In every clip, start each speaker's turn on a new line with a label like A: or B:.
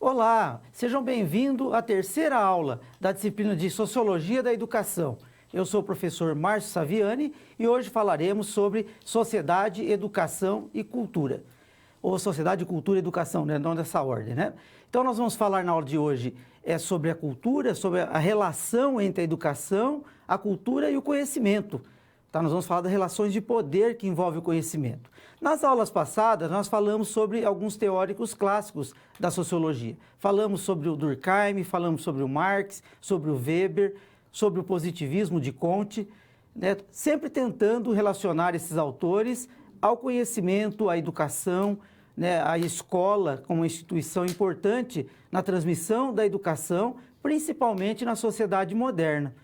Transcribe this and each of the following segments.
A: Olá, sejam bem-vindos à terceira aula da disciplina de Sociologia da Educação. Eu sou o professor Márcio Saviani e hoje falaremos sobre Sociedade, Educação e Cultura. Ou Sociedade, Cultura e Educação, né? Não nessa ordem, né? Então nós vamos falar na aula de hoje sobre a cultura, sobre a relação entre a educação, a cultura e o conhecimento. Tá? Nós vamos falar das relações de poder que envolvem o conhecimento. Nas aulas passadas, nós falamos sobre alguns teóricos clássicos da sociologia. Falamos sobre o Durkheim, falamos sobre o Marx, sobre o Weber, sobre o positivismo de Comte, né? Sempre tentando relacionar esses autores ao conhecimento, à educação, né? À escola como uma instituição importante na transmissão da educação, principalmente na sociedade moderna.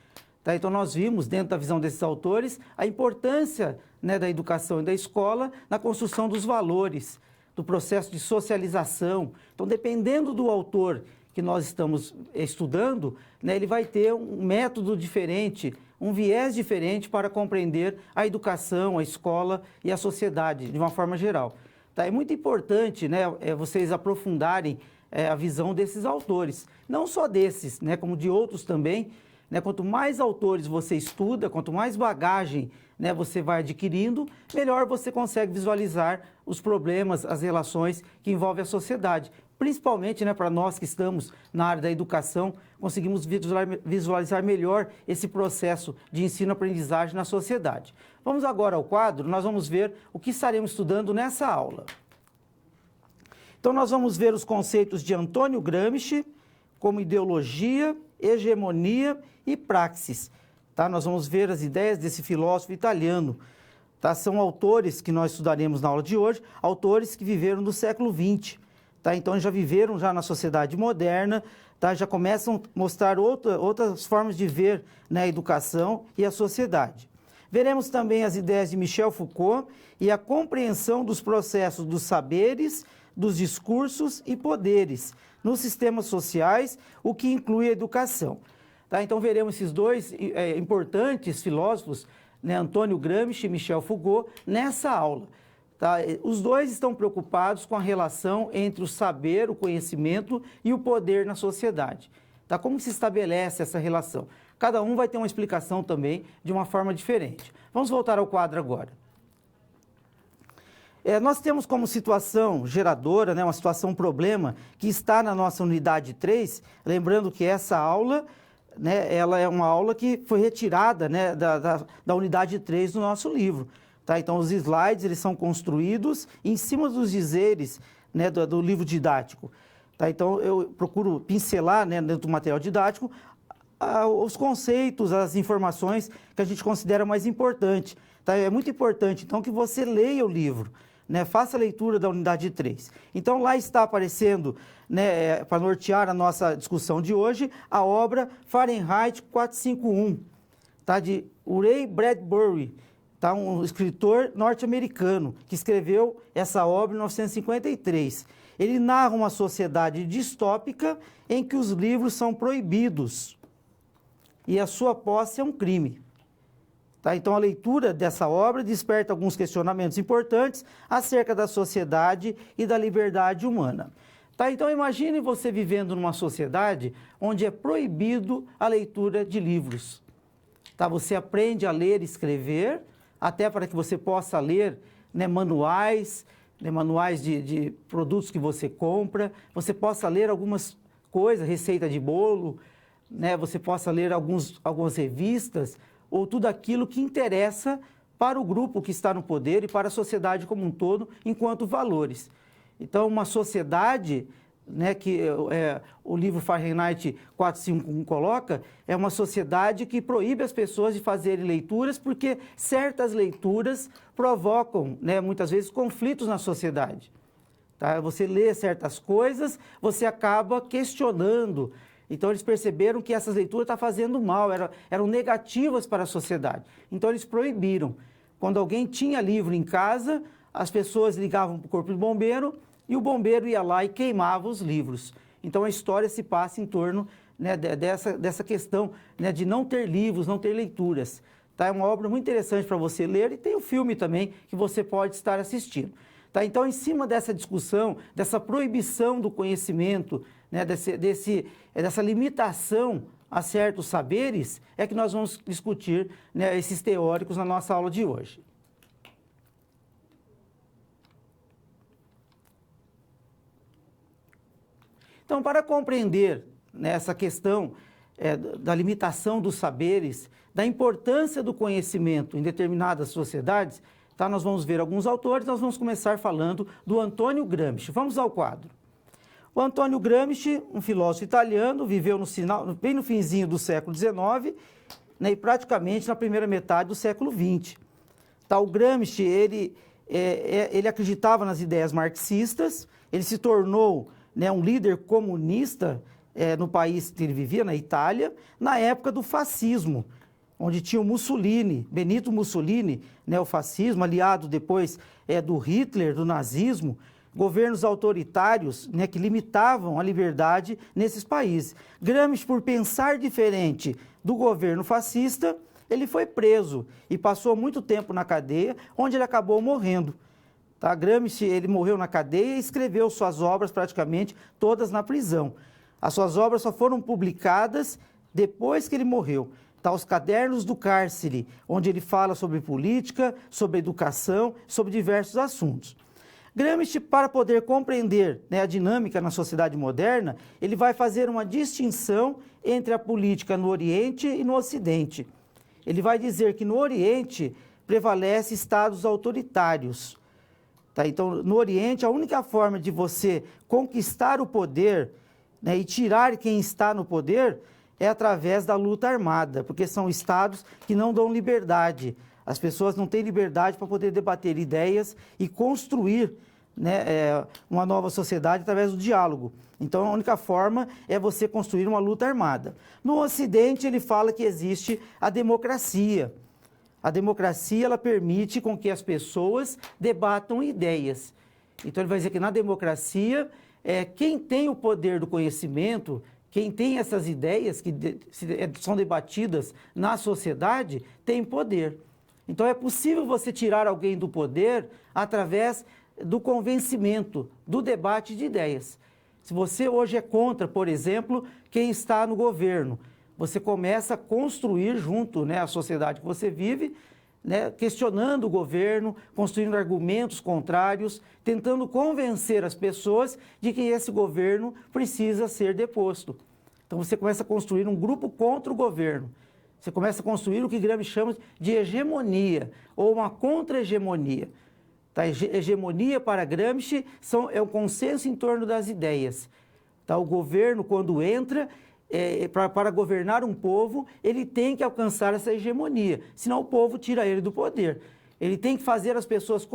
A: Tá? Então, nós vimos, dentro da visão desses autores, a importância, né, da educação e da escola na construção dos valores, do processo de socialização. Então, dependendo do autor que nós estamos estudando, né, ele vai ter um método diferente, um viés diferente para compreender a educação, a escola e a sociedade, de uma forma geral. Tá? É muito importante, né, vocês aprofundarem a visão desses autores, não só desses, né, como de outros também. Né, quanto mais autores você estuda, quanto mais bagagem, né, você vai adquirindo, melhor você consegue visualizar os problemas, as relações que envolvem a sociedade. Principalmente, né, para nós que estamos na área da educação, conseguimos visualizar melhor esse processo de ensino-aprendizagem na sociedade. Vamos agora ao quadro, nós vamos ver o que estaremos estudando nessa aula. Então, nós vamos ver os conceitos de Antônio Gramsci como ideologia, hegemonia e praxis. Tá? Nós vamos ver as ideias desse filósofo italiano. Tá? São autores que nós estudaremos na aula de hoje, autores que viveram no século XX. Tá? Então, já viveram já na sociedade moderna, tá? Já começam a mostrar outras formas de ver, né, a educação e a sociedade. Veremos também as ideias de Michel Foucault e a compreensão dos processos dos saberes, dos discursos e poderes nos sistemas sociais, o que inclui a educação. Tá? Então, veremos esses dois importantes filósofos, né, Antônio Gramsci e Michel Foucault, nessa aula. Tá? Os dois estão preocupados com a relação entre o saber, o conhecimento e o poder na sociedade. Tá? Como se estabelece essa relação? Cada um vai ter uma explicação também de uma forma diferente. Vamos voltar ao quadro agora. Nós temos como situação geradora, né, uma situação problema, que está na nossa unidade 3, lembrando que essa aula, né, ela é uma aula que foi retirada, né, da unidade 3 do nosso livro. Tá? Então, os slides eles são construídos em cima dos dizeres, né, do livro didático. Tá? Então, eu procuro pincelar, né, dentro do material didático os conceitos, as informações que a gente considera mais importante. Tá? É muito importante, então, que você leia o livro. Né, faça a leitura da unidade 3. Então, lá está aparecendo, né, para nortear a nossa discussão de hoje, a obra Fahrenheit 451, tá, de Ray Bradbury, tá, um escritor norte-americano que escreveu essa obra em 1953. Ele narra uma sociedade distópica em que os livros são proibidos e a sua posse é um crime. Tá? Então, a leitura dessa obra desperta alguns questionamentos importantes acerca da sociedade e da liberdade humana. Tá? Então, imagine você vivendo numa sociedade onde é proibido a leitura de livros. Tá? Você aprende a ler e escrever, até para que você possa ler, né, manuais, né, manuais de produtos que você compra, você possa ler algumas coisas, receita de bolo, né, você possa ler algumas revistas, ou tudo aquilo que interessa para o grupo que está no poder e para a sociedade como um todo, enquanto valores. Então, uma sociedade, né, que o livro Fahrenheit 451 coloca, é uma sociedade que proíbe as pessoas de fazerem leituras, porque certas leituras provocam, né, muitas vezes, conflitos na sociedade. Tá? Você lê certas coisas, você acaba questionando. Então, eles perceberam que essas leituras estavam fazendo mal, eram negativas para a sociedade. Então, eles proibiram. Quando alguém tinha livro em casa, as pessoas ligavam para o corpo de bombeiro e o bombeiro ia lá e queimava os livros. Então, a história se passa em torno, né, dessa questão, né, de não ter livros, não ter leituras. Tá? É uma obra muito interessante para você ler e tem o filme também que você pode estar assistindo. Tá? Então, em cima dessa discussão, dessa proibição do conhecimento, né, dessa limitação a certos saberes, é que nós vamos discutir, né, esses teóricos na nossa aula de hoje. Então, para compreender, né, essa questão da limitação dos saberes, da importância do conhecimento em determinadas sociedades, tá, nós vamos ver alguns autores, nós vamos começar falando do Antônio Gramsci. Vamos ao quadro. O Antônio Gramsci, um filósofo italiano, viveu bem no finzinho do século XIX, né, e praticamente na primeira metade do século XX. Tá, o Gramsci, ele acreditava nas ideias marxistas, ele se tornou, né, um líder comunista no país que ele vivia, na Itália, na época do fascismo, onde tinha o Mussolini, Benito Mussolini, né, o fascismo, aliado depois do Hitler, do nazismo, governos autoritários, né, que limitavam a liberdade nesses países. Gramsci, por pensar diferente do governo fascista, ele foi preso e passou muito tempo na cadeia, onde ele acabou morrendo. Tá? Gramsci, ele morreu na cadeia e escreveu suas obras praticamente todas na prisão. As suas obras só foram publicadas depois que ele morreu. Tá? Os Cadernos do Cárcere, onde ele fala sobre política, sobre educação, sobre diversos assuntos. Gramsci, para poder compreender, né, a dinâmica na sociedade moderna, ele vai fazer uma distinção entre a política no Oriente e no Ocidente. Ele vai dizer que no Oriente prevalece estados autoritários. Tá? Então, no Oriente, a única forma de você conquistar o poder, né, e tirar quem está no poder é através da luta armada, porque são estados que não dão liberdade. As pessoas não têm liberdade para poder debater ideias e construir, né, uma nova sociedade através do diálogo. Então, a única forma é você construir uma luta armada. No Ocidente, ele fala que existe a democracia. A democracia, ela permite com que as pessoas debatam ideias. Então, ele vai dizer que na democracia, quem tem o poder do conhecimento, quem tem essas ideias que são debatidas na sociedade, tem poder. Então, é possível você tirar alguém do poder através do convencimento, do debate de ideias. Se você hoje é contra, por exemplo, quem está no governo, você começa a construir junto, né, a sociedade que você vive, né, questionando o governo, construindo argumentos contrários, tentando convencer as pessoas de que esse governo precisa ser deposto. Então você começa a construir um grupo contra o governo. Você começa a construir o que Gramsci chama de hegemonia, ou uma contra-hegemonia. Tá? Hegemonia, para Gramsci, é o consenso em torno das ideias. Tá? O governo, quando entra, para governar um povo, ele tem que alcançar essa hegemonia, senão o povo tira ele do poder. Ele tem que fazer as pessoas,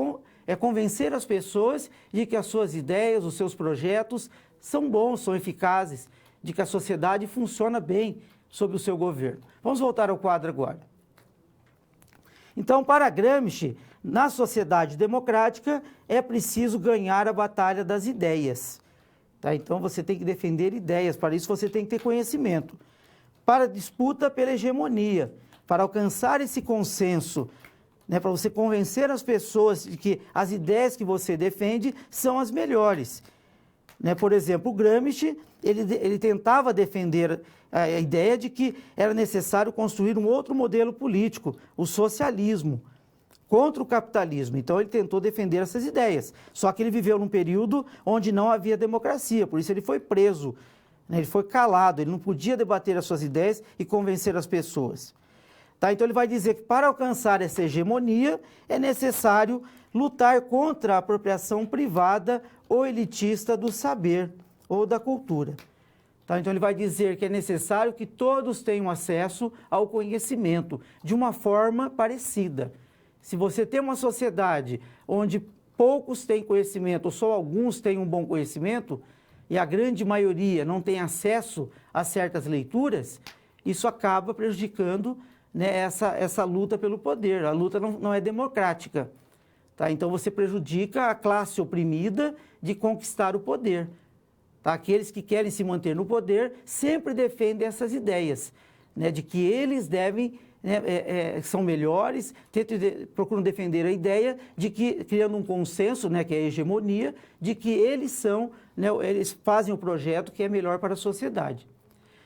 A: convencer as pessoas de que as suas ideias, os seus projetos são bons, são eficazes, de que a sociedade funciona bem sob o seu governo. Vamos voltar ao quadro agora. Então, para Gramsci, na sociedade democrática, é preciso ganhar a batalha das ideias. Tá? Então, você tem que defender ideias, para isso você tem que ter conhecimento. Para a disputa pela hegemonia, para alcançar esse consenso, né, para você convencer as pessoas de que as ideias que você defende são as melhores. Né? Por exemplo, o Gramsci, ele tentava defender a ideia de que era necessário construir um outro modelo político, o socialismo, contra o capitalismo. Então, ele tentou defender essas ideias. Só que ele viveu num período onde não havia democracia, por isso ele foi preso, né? Ele foi calado, ele não podia debater as suas ideias e convencer as pessoas. Tá? Então, ele vai dizer que para alcançar essa hegemonia é necessário lutar contra a apropriação privada ou elitista do saber ou da cultura. Tá? Então, ele vai dizer que é necessário que todos tenham acesso ao conhecimento de uma forma parecida. Se você tem uma sociedade onde poucos têm conhecimento, ou só alguns têm um bom conhecimento, e a grande maioria não tem acesso a certas leituras, isso acaba prejudicando, né, essa luta pelo poder. A luta não é democrática. Tá? Então, você prejudica a classe oprimida de conquistar o poder. Tá? Aqueles que querem se manter no poder sempre defendem essas ideias, né, de que eles devem né, são melhores, procuram defender a ideia de que, criando um consenso, né, que é a hegemonia, de que eles são, né, eles fazem o projeto que é melhor para a sociedade.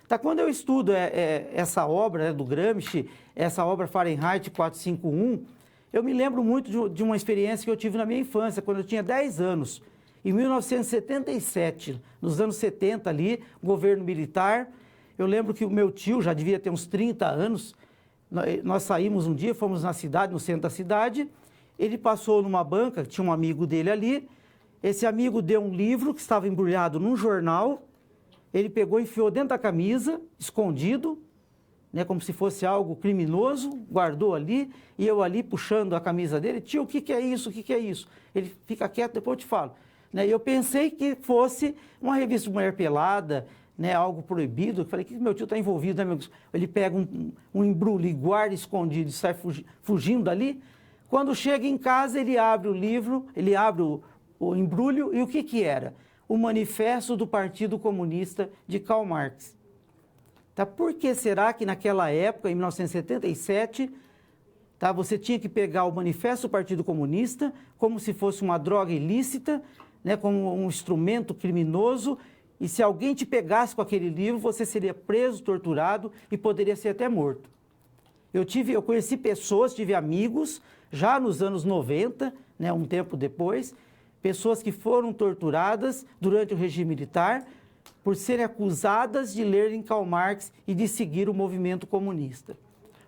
A: Tá, quando eu estudo essa obra, né, do Gramsci, essa obra Fahrenheit 451, eu me lembro muito de uma experiência que eu tive na minha infância, quando eu tinha 10 anos. Em 1977, nos anos 70 ali, governo militar, eu lembro que o meu tio já devia ter uns 30 anos, nós saímos um dia, fomos na cidade, no centro da cidade, ele passou numa banca, tinha um amigo dele ali, esse amigo deu um livro que estava embrulhado num jornal, ele pegou e enfiou dentro da camisa, escondido, né, como se fosse algo criminoso, guardou ali, e eu ali puxando a camisa dele, tio, o que que é isso, o que que é isso? Ele, fica quieto, depois eu te falo. Né, e eu pensei que fosse uma revista de mulher pelada, né, algo proibido. Eu falei, que meu tio está envolvido, né, meu? Ele pega um embrulho e guarda escondido e sai fugindo dali. Quando chega em casa, ele abre o livro, ele abre o embrulho, e o que que era? O Manifesto do Partido Comunista de Karl Marx. Tá? Por que será que naquela época, em 1977, tá, você tinha que pegar o Manifesto do Partido Comunista como se fosse uma droga ilícita, né, como um instrumento criminoso, e se alguém te pegasse com aquele livro, você seria preso, torturado e poderia ser até morto. Eu conheci pessoas, tive amigos, já nos anos 90, né, um tempo depois, pessoas que foram torturadas durante o regime militar por serem acusadas de lerem Karl Marx e de seguir o movimento comunista.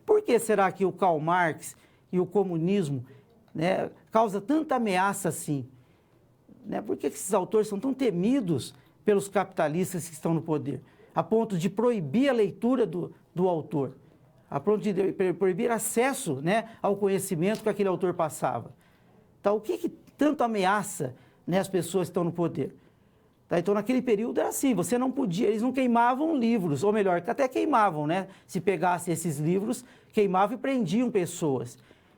A: Por que será que o Karl Marx e o comunismo, né, causa tanta ameaça assim? Né? Por que esses autores são tão temidos pelos capitalistas que estão no poder, a ponto de proibir a leitura do autor, a ponto de proibir acesso, né, ao conhecimento que aquele autor passava? Tá, o que tanto ameaça, né, as pessoas que estão no poder? Tá, então, naquele período era assim, você não podia, eles não queimavam livros, ou melhor, até queimavam, né? Se pegassem esses livros, queimavam e prendiam pessoas.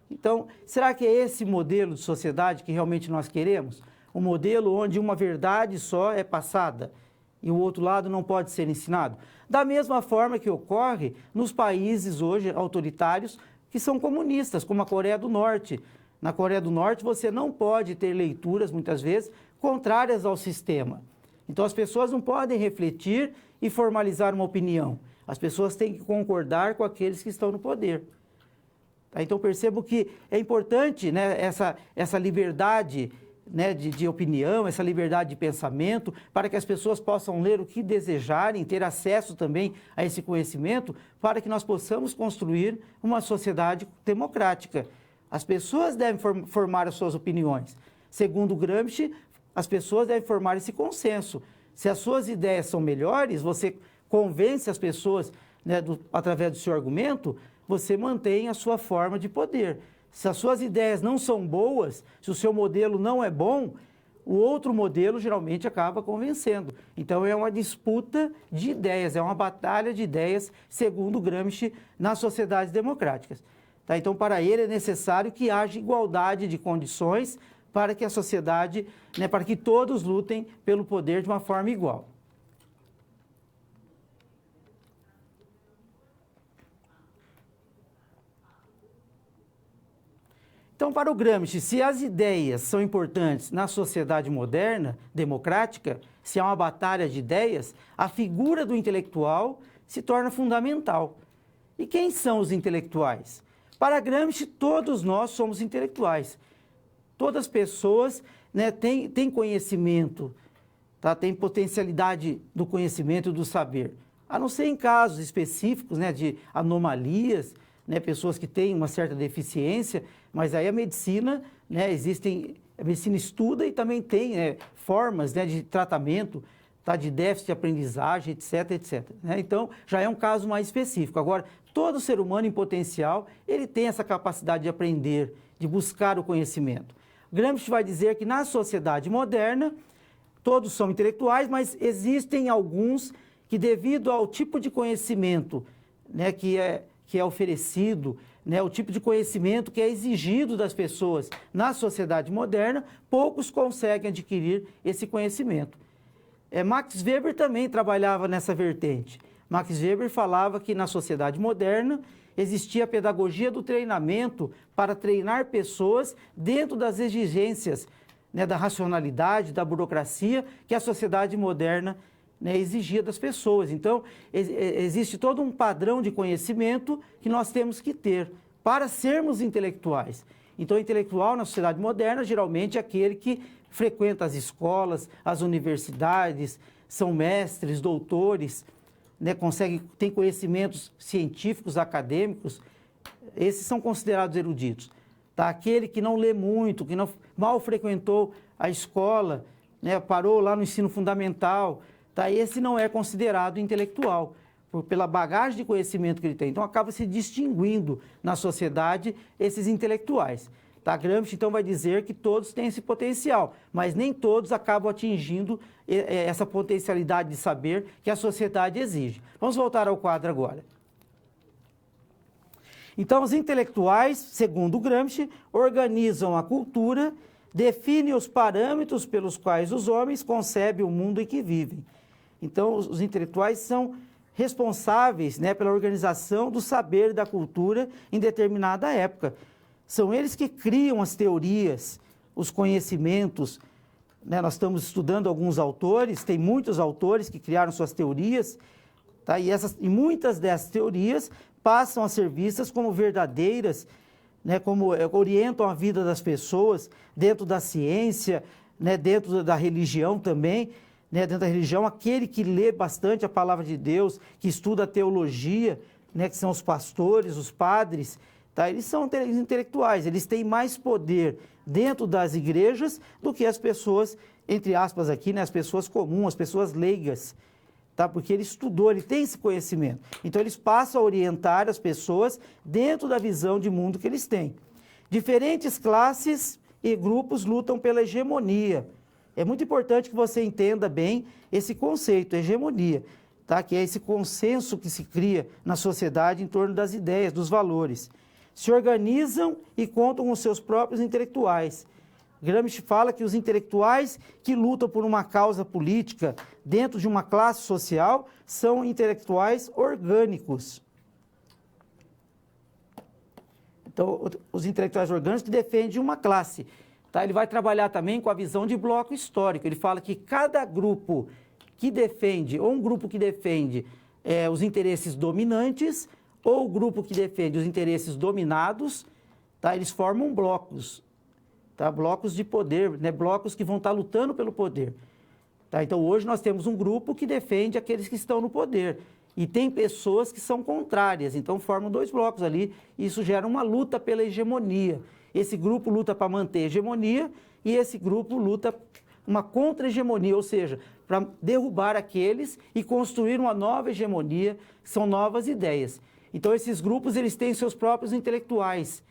A: Então, será que é esse modelo de sociedade que realmente nós queremos? Um modelo onde uma verdade só é passada e o outro lado não pode ser ensinado? Da mesma forma que ocorre nos países hoje autoritários que são comunistas, como a Coreia do Norte. Na Coreia do Norte você não pode ter leituras, muitas vezes, contrárias ao sistema. Então as pessoas não podem refletir e formalizar uma opinião. As pessoas têm que concordar com aqueles que estão no poder. Tá? Então percebo que é importante, né, essa liberdade, né, de opinião, essa liberdade de pensamento, para que as pessoas possam ler o que desejarem, ter acesso também a esse conhecimento, para que nós possamos construir uma sociedade democrática. As pessoas devem formar as suas opiniões. Segundo Gramsci, as pessoas devem formar esse consenso. Se as suas ideias são melhores, você convence as pessoas, né, através do seu argumento, você mantém a sua forma de poder. Se as suas ideias não são boas, se o seu modelo não é bom, o outro modelo geralmente acaba convencendo. Então é uma disputa de ideias, é uma batalha de ideias, segundo Gramsci, nas sociedades democráticas. Tá? Então, para ele é necessário que haja igualdade de condições para que a sociedade, né, para que todos lutem pelo poder de uma forma igual. Então, para o Gramsci, se as ideias são importantes na sociedade moderna, democrática, se há uma batalha de ideias, a figura do intelectual se torna fundamental. E quem são os intelectuais? Para Gramsci, todos nós somos intelectuais. Todas as pessoas, né, têm conhecimento, tá? Têm potencialidade do conhecimento e do saber. A não ser em casos específicos, né, de anomalias, né, pessoas que têm uma certa deficiência, mas aí a medicina, né, a medicina estuda e também tem, né, formas, né, de tratamento, tá, de déficit de aprendizagem, etc, etc. Né? Então, já é um caso mais específico. Agora, todo ser humano em potencial, ele tem essa capacidade de aprender, de buscar o conhecimento. Gramsci vai dizer que na sociedade moderna, todos são intelectuais, mas existem alguns que, devido ao tipo de conhecimento, né, que é oferecido, né, o tipo de conhecimento que é exigido das pessoas na sociedade moderna, poucos conseguem adquirir esse conhecimento. Max Weber também trabalhava nessa vertente. Max Weber falava que na sociedade moderna existia a pedagogia do treinamento para treinar pessoas dentro das exigências, né, da racionalidade, da burocracia que a sociedade moderna, né, exigia das pessoas. Então, existe todo um padrão de conhecimento que nós temos que ter para sermos intelectuais. Então, o intelectual na sociedade moderna, geralmente, é aquele que frequenta as escolas, as universidades, são mestres, doutores, né, tem conhecimentos científicos, acadêmicos. Esses são considerados eruditos. Tá? Aquele que não lê muito, que mal frequentou a escola, né, parou lá no ensino fundamental, tá? Esse não é considerado intelectual, pela bagagem de conhecimento que ele tem. Então, acaba se distinguindo na sociedade esses intelectuais. Tá? Gramsci, então, vai dizer que todos têm esse potencial, mas nem todos acabam atingindo essa potencialidade de saber que a sociedade exige. Vamos voltar ao quadro agora. Então, os intelectuais, segundo Gramsci, organizam a cultura, definem os parâmetros pelos quais os homens concebem o mundo em que vivem. Então, os intelectuais são responsáveis, né, pela organização do saber e da cultura em determinada época. São eles que criam as teorias, os conhecimentos, né? Nós estamos estudando alguns autores, tem muitos autores que criaram suas teorias, tá? E muitas dessas teorias passam a ser vistas como verdadeiras, né? Como orientam a vida das pessoas dentro da ciência, né? Dentro da religião também. Né, dentro da religião, aquele que lê bastante a palavra de Deus, que estuda a teologia, né, que são os pastores, os padres, tá? Eles são intelectuais, eles têm mais poder dentro das igrejas do que as pessoas, entre aspas aqui, né, as pessoas comuns, as pessoas leigas, tá? Porque ele estudou, ele tem esse conhecimento. Então, eles passam a orientar as pessoas dentro da visão de mundo que eles têm. Diferentes classes e grupos lutam pela hegemonia. É muito importante que você entenda bem esse conceito, hegemonia, tá? Que é esse consenso que se cria na sociedade em torno das ideias, dos valores. Se organizam e contam com os seus próprios intelectuais. Gramsci fala que os intelectuais que lutam por uma causa política dentro de uma classe social são intelectuais orgânicos. Então, os intelectuais orgânicos que defendem uma classe. Tá? Ele vai trabalhar também com a visão de bloco histórico. Ele fala que cada grupo que defende, ou um grupo que defende os interesses dominantes, ou o grupo que defende os interesses dominados, tá? Eles formam blocos, tá? Blocos de poder, né? Blocos que vão estar lutando pelo poder. Tá? Então, hoje nós temos um grupo que defende aqueles que estão no poder. E tem pessoas que são contrárias, então formam dois blocos ali, e isso gera uma luta pela hegemonia. Esse grupo luta para manter a hegemonia e esse grupo luta uma contra-hegemonia, ou seja, para derrubar aqueles e construir uma nova hegemonia, que são novas ideias. Então, esses grupos eles têm seus próprios intelectuais,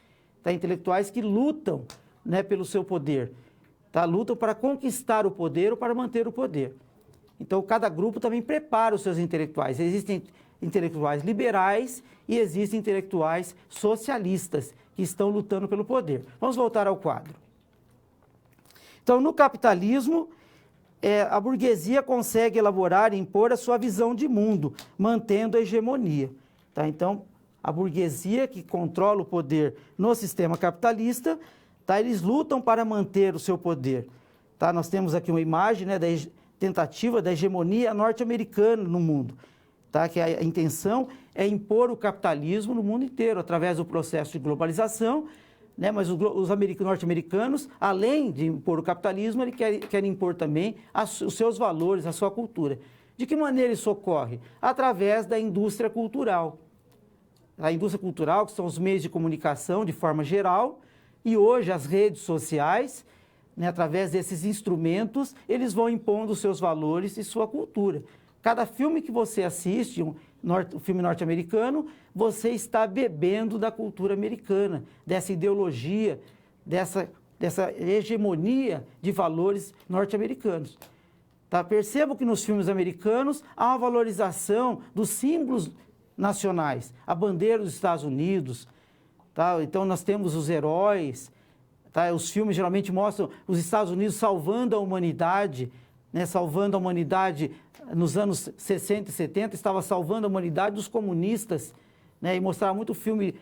A: tá? Intelectuais que lutam, né, pelo seu poder, tá? Lutam para conquistar o poder ou para manter o poder. Então, cada grupo também prepara os seus intelectuais. Existem intelectuais liberais e existem intelectuais socialistas, que estão lutando pelo poder. Vamos voltar ao quadro. Então, no capitalismo, a burguesia consegue elaborar e impor a sua visão de mundo, mantendo a hegemonia. Tá? Então, a burguesia que controla o poder no sistema capitalista, tá? Eles lutam para manter o seu poder. Tá? Nós temos aqui uma imagem, né, da tentativa da hegemonia norte-americana no mundo. Tá? Que a intenção é impor o capitalismo no mundo inteiro, através do processo de globalização, né? Mas os norte-americanos, além de impor o capitalismo, eles querem impor também os seus valores, a sua cultura. De que maneira isso ocorre? Através da indústria cultural. A indústria cultural, que são os meios de comunicação de forma geral, e hoje as redes sociais, né, através desses instrumentos, eles vão impondo os seus valores e sua cultura. Cada filme que você assiste, um filme norte-americano, você está bebendo da cultura americana, dessa ideologia, dessa hegemonia de valores norte-americanos. Tá? Percebam que nos filmes americanos há uma valorização dos símbolos nacionais, a bandeira dos Estados Unidos. Tá? Então, nós temos os heróis. Tá? Os filmes geralmente mostram os Estados Unidos salvando a humanidade, né? Salvando a humanidade nos anos 60 e 70, estava salvando a humanidade dos comunistas, né, e mostrava muito filme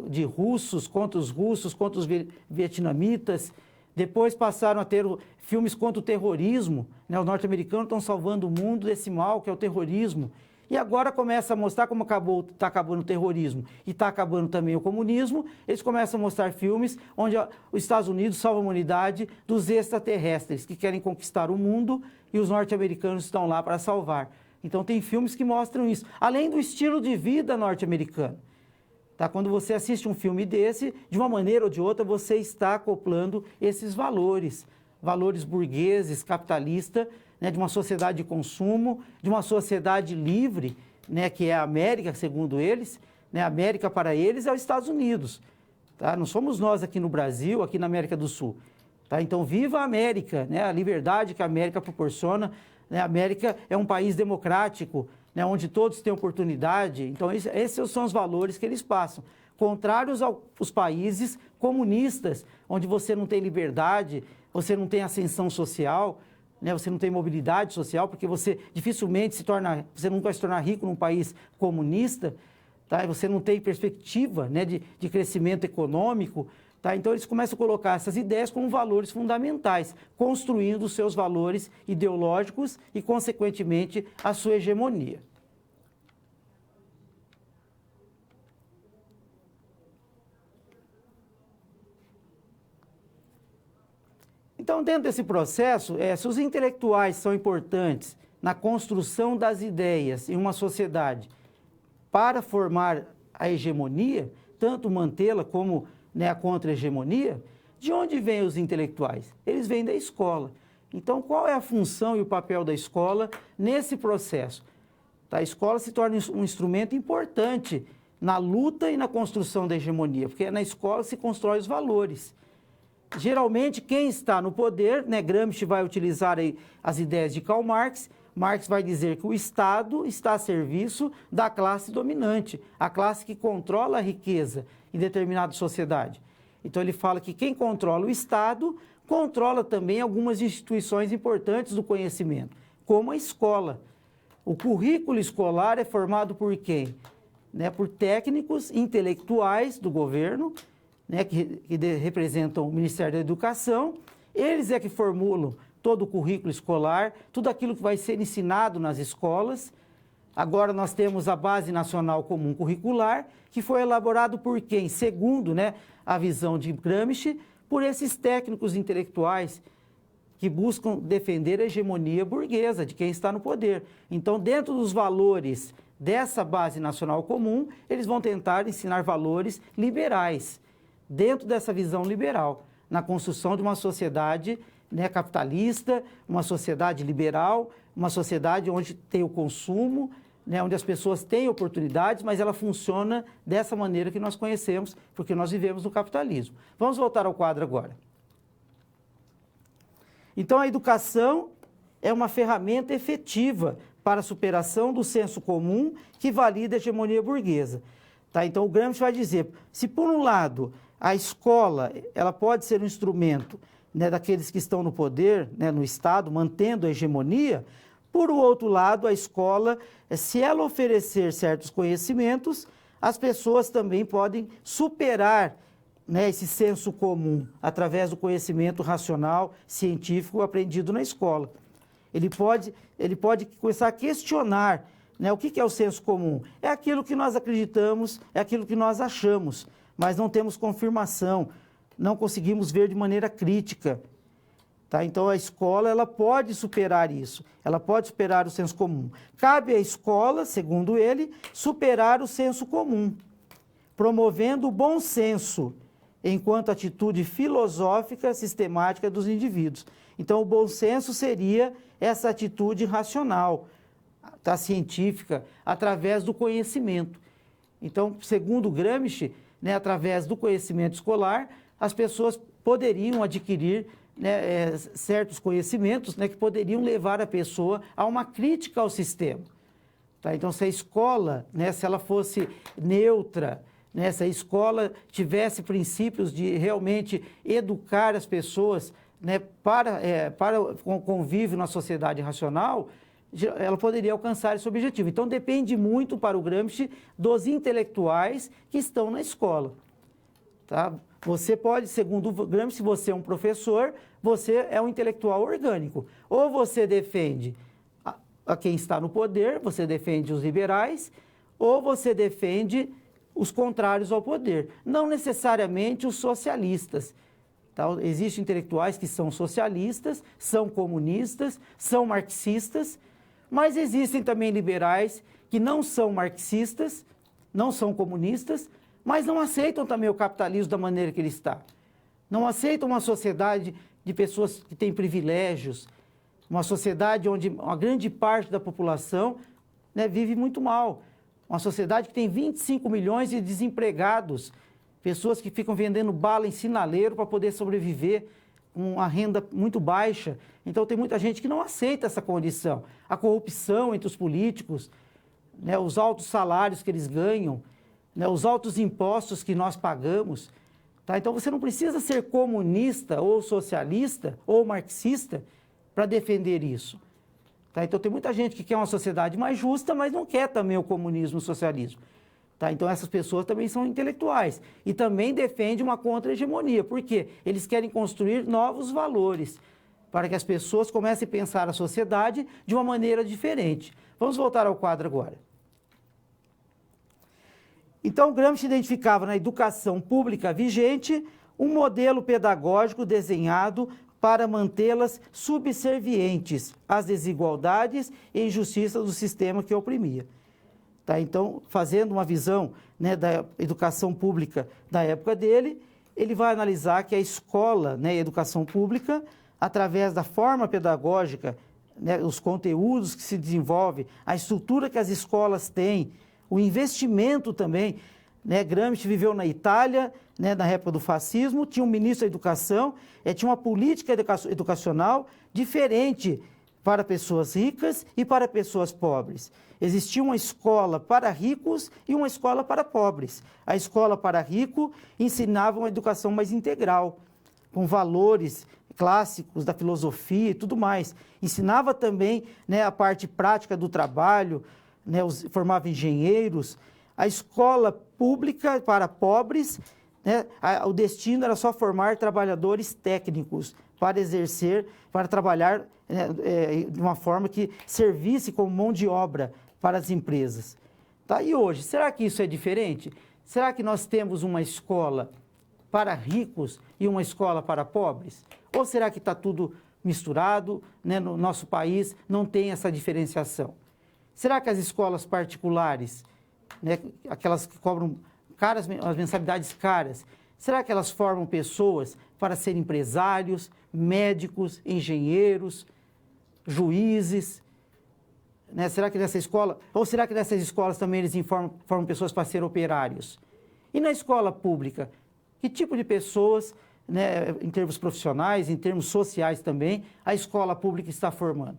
A: de russos, contra os vietnamitas. Depois passaram a ter filmes contra o terrorismo, né, os norte-americanos estão salvando o mundo desse mal que é o terrorismo. E agora começa a mostrar como está acabando o terrorismo e está acabando também o comunismo. Eles começam a mostrar filmes onde os Estados Unidos salvam a humanidade dos extraterrestres que querem conquistar o mundo e os norte-americanos estão lá para salvar. Então tem filmes que mostram isso, além do estilo de vida norte-americano. Tá? Quando você assiste um filme desse, de uma maneira ou de outra, você está acoplando esses valores, valores burgueses, capitalistas, né, de uma sociedade de consumo, de uma sociedade livre, né, que é a América, segundo eles. Né, a América para eles é os Estados Unidos. Tá? Não somos nós aqui no Brasil, aqui na América do Sul. Tá? Então, viva a América, né, a liberdade que a América proporciona. Né, a América é um país democrático, né, onde todos têm oportunidade. Então, esses são os valores que eles passam. Contrários aos países comunistas, onde você não tem liberdade, você não tem ascensão social, né, você não tem mobilidade social, porque você dificilmente você nunca vai se tornar rico num país comunista, tá? Você não tem perspectiva, né, de crescimento econômico. Tá? Então, eles começam a colocar essas ideias como valores fundamentais, construindo os seus valores ideológicos e, consequentemente, a sua hegemonia. Então, dentro desse processo, se os intelectuais são importantes na construção das ideias em uma sociedade para formar a hegemonia, tanto mantê-la como, né, a contra-hegemonia, de onde vêm os intelectuais? Eles vêm da escola. Então, qual é a função e o papel da escola nesse processo? A escola se torna um instrumento importante na luta e na construção da hegemonia, porque na escola se constrói os valores. Geralmente, quem está no poder, né, Gramsci vai utilizar aí as ideias de Karl Marx. Marx vai dizer que o Estado está a serviço da classe dominante, a classe que controla a riqueza em determinada sociedade. Então, ele fala que quem controla o Estado controla também algumas instituições importantes do conhecimento, como a escola. O currículo escolar é formado por quem? Né, por técnicos intelectuais do governo, né, que representam o Ministério da Educação. Eles é que formulam todo o currículo escolar, tudo aquilo que vai ser ensinado nas escolas. Agora nós temos a Base Nacional Comum Curricular, que foi elaborado por quem? Segundo, né, a visão de Gramsci, por esses técnicos intelectuais que buscam defender a hegemonia burguesa de quem está no poder. Então, dentro dos valores dessa Base Nacional Comum, eles vão tentar ensinar valores liberais, dentro dessa visão liberal, na construção de uma sociedade, né, capitalista, uma sociedade liberal, uma sociedade onde tem o consumo, né, onde as pessoas têm oportunidades, mas ela funciona dessa maneira que nós conhecemos, porque nós vivemos no capitalismo. Vamos voltar ao quadro agora. Então, a educação é uma ferramenta efetiva para a superação do senso comum que valida a hegemonia burguesa. Tá? Então, o Gramsci vai dizer, se por um lado a escola ela pode ser um instrumento, né, daqueles que estão no poder, né, no Estado, mantendo a hegemonia, por outro lado, a escola, se ela oferecer certos conhecimentos, as pessoas também podem superar, né, esse senso comum através do conhecimento racional, científico aprendido na escola. Ele pode começar a questionar, né, o que é o senso comum. É aquilo que nós acreditamos, é aquilo que nós achamos, mas não temos confirmação, não conseguimos ver de maneira crítica. Tá? Então, a escola ela pode superar isso, ela pode superar o senso comum. Cabe à escola, segundo ele, superar o senso comum, promovendo o bom senso, enquanto atitude filosófica sistemática dos indivíduos. Então, o bom senso seria essa atitude racional, tá, científica, através do conhecimento. Então, segundo Gramsci, né, através do conhecimento escolar, as pessoas poderiam adquirir, né, certos conhecimentos, né, que poderiam levar a pessoa a uma crítica ao sistema. Tá? Então, se a escola, né, se ela fosse neutra, né, se a escola tivesse princípios de realmente educar as pessoas, né, para o convívio na sociedade racional, ela poderia alcançar esse objetivo. Então, depende muito para o Gramsci dos intelectuais que estão na escola. Tá? Você pode, segundo o Gramsci, se você é um professor, você é um intelectual orgânico. Ou você defende a quem está no poder, você defende os liberais, ou você defende os contrários ao poder. Não necessariamente os socialistas. Tá? Existem intelectuais que são socialistas, são comunistas, são marxistas, mas existem também liberais que não são marxistas, não são comunistas, mas não aceitam também o capitalismo da maneira que ele está. Não aceitam uma sociedade de pessoas que têm privilégios, uma sociedade onde uma grande parte da população, né, vive muito mal. Uma sociedade que tem 25 milhões de desempregados, pessoas que ficam vendendo bala em sinaleiro para poder sobreviver, com uma renda muito baixa. Então, tem muita gente que não aceita essa condição. A corrupção entre os políticos, né, os altos salários que eles ganham, né, os altos impostos que nós pagamos. Tá? Então, você não precisa ser comunista ou socialista ou marxista para defender isso. Tá? Então, tem muita gente que quer uma sociedade mais justa, mas não quer também o comunismo e o socialismo. Tá? Então, essas pessoas também são intelectuais e também defendem uma contra-hegemonia. Por quê? Eles querem construir novos valores para que as pessoas comecem a pensar a sociedade de uma maneira diferente. Vamos voltar ao quadro agora. Então, Gramsci identificava na educação pública vigente um modelo pedagógico desenhado para mantê-las subservientes às desigualdades e injustiças do sistema que oprimia. Tá? Então, fazendo uma visão, né, da educação pública da época dele, ele vai analisar que a escola, né, a educação pública, através da forma pedagógica, né, os conteúdos que se desenvolvem, a estrutura que as escolas têm, o investimento também, né, Gramsci viveu na Itália, né, na época do fascismo, tinha um ministro da educação, tinha uma política educacional diferente para pessoas ricas e para pessoas pobres. Existia uma escola para ricos e uma escola para pobres. A escola para rico ensinava uma educação mais integral, com valores clássicos da filosofia e tudo mais. Ensinava também, né, a parte prática do trabalho, né, formava engenheiros. A escola pública para pobres, né, o destino era só formar trabalhadores técnicos para exercer, para trabalhar, né, de uma forma que servisse como mão de obra para as empresas. Tá? E hoje, será que isso é diferente? Será que nós temos uma escola para ricos e uma escola para pobres? Ou será que está tudo misturado, né, no nosso país não tem essa diferenciação? Será que as escolas particulares, né, aquelas que cobram caras, as mensalidades caras, será que elas formam pessoas para serem empresários, médicos, engenheiros, juízes? Né? Será que nessa escola, ou será que nessas escolas também eles formam pessoas para ser operários? E na escola pública, que tipo de pessoas, né, em termos profissionais, em termos sociais também, a escola pública está formando?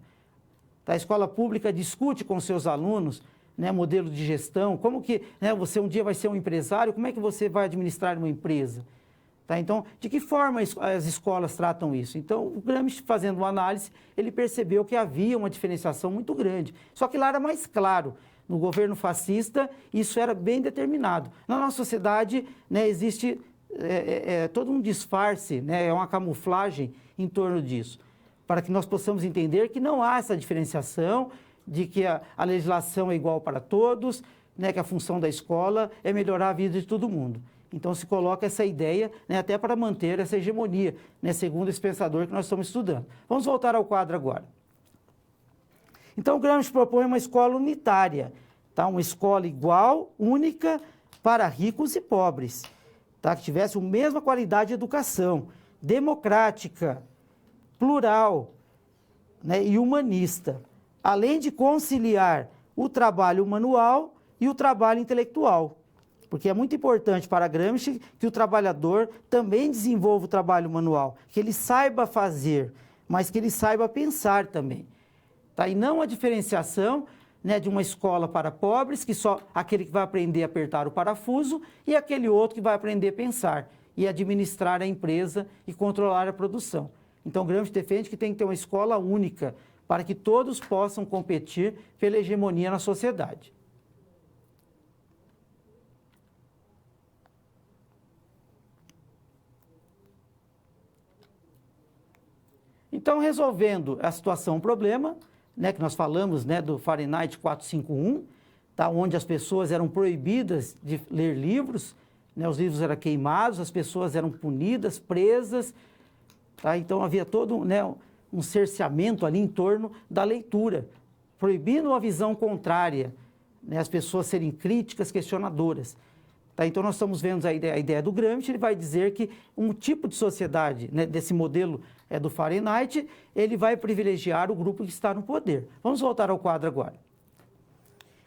A: A escola pública discute com seus alunos, né, modelo de gestão, como que, né, você um dia vai ser um empresário, como é que você vai administrar uma empresa? Tá? Então, de que forma as escolas tratam isso? Então, o Gramsci, fazendo uma análise, ele percebeu que havia uma diferenciação muito grande. Só que lá era mais claro. No governo fascista, isso era bem determinado. Na nossa sociedade, né, existe todo um disfarce, né, uma camuflagem em torno disso, para que nós possamos entender que não há essa diferenciação, de que a legislação é igual para todos, né, que a função da escola é melhorar a vida de todo mundo. Então, se coloca essa ideia, né, até para manter essa hegemonia, né, segundo esse pensador que nós estamos estudando. Vamos voltar ao quadro agora. Então, Gramsci propõe uma escola unitária, tá? Uma escola igual, única, para ricos e pobres, tá? Que tivesse a mesma qualidade de educação, democrática, plural, né, e humanista, além de conciliar o trabalho manual e o trabalho intelectual. Porque é muito importante para Gramsci que o trabalhador também desenvolva o trabalho manual, que ele saiba fazer, mas que ele saiba pensar também. Tá? E não a diferenciação, né, de uma escola para pobres, que só aquele que vai aprender a apertar o parafuso e aquele outro que vai aprender a pensar e administrar a empresa e controlar a produção. Então, Gramsci defende que tem que ter uma escola única para que todos possam competir pela hegemonia na sociedade. Então, resolvendo a situação, o problema, né, que nós falamos, né, do Fahrenheit 451, tá, onde as pessoas eram proibidas de ler livros, né, os livros eram queimados, as pessoas eram punidas, presas, tá, então havia todo, né, um cerceamento ali em torno da leitura, proibindo a visão contrária, né, as pessoas serem críticas, questionadoras. Tá, então, nós estamos vendo a ideia do Gramsci. Ele vai dizer que um tipo de sociedade, né, desse modelo do Fahrenheit, ele vai privilegiar o grupo que está no poder. Vamos voltar ao quadro agora.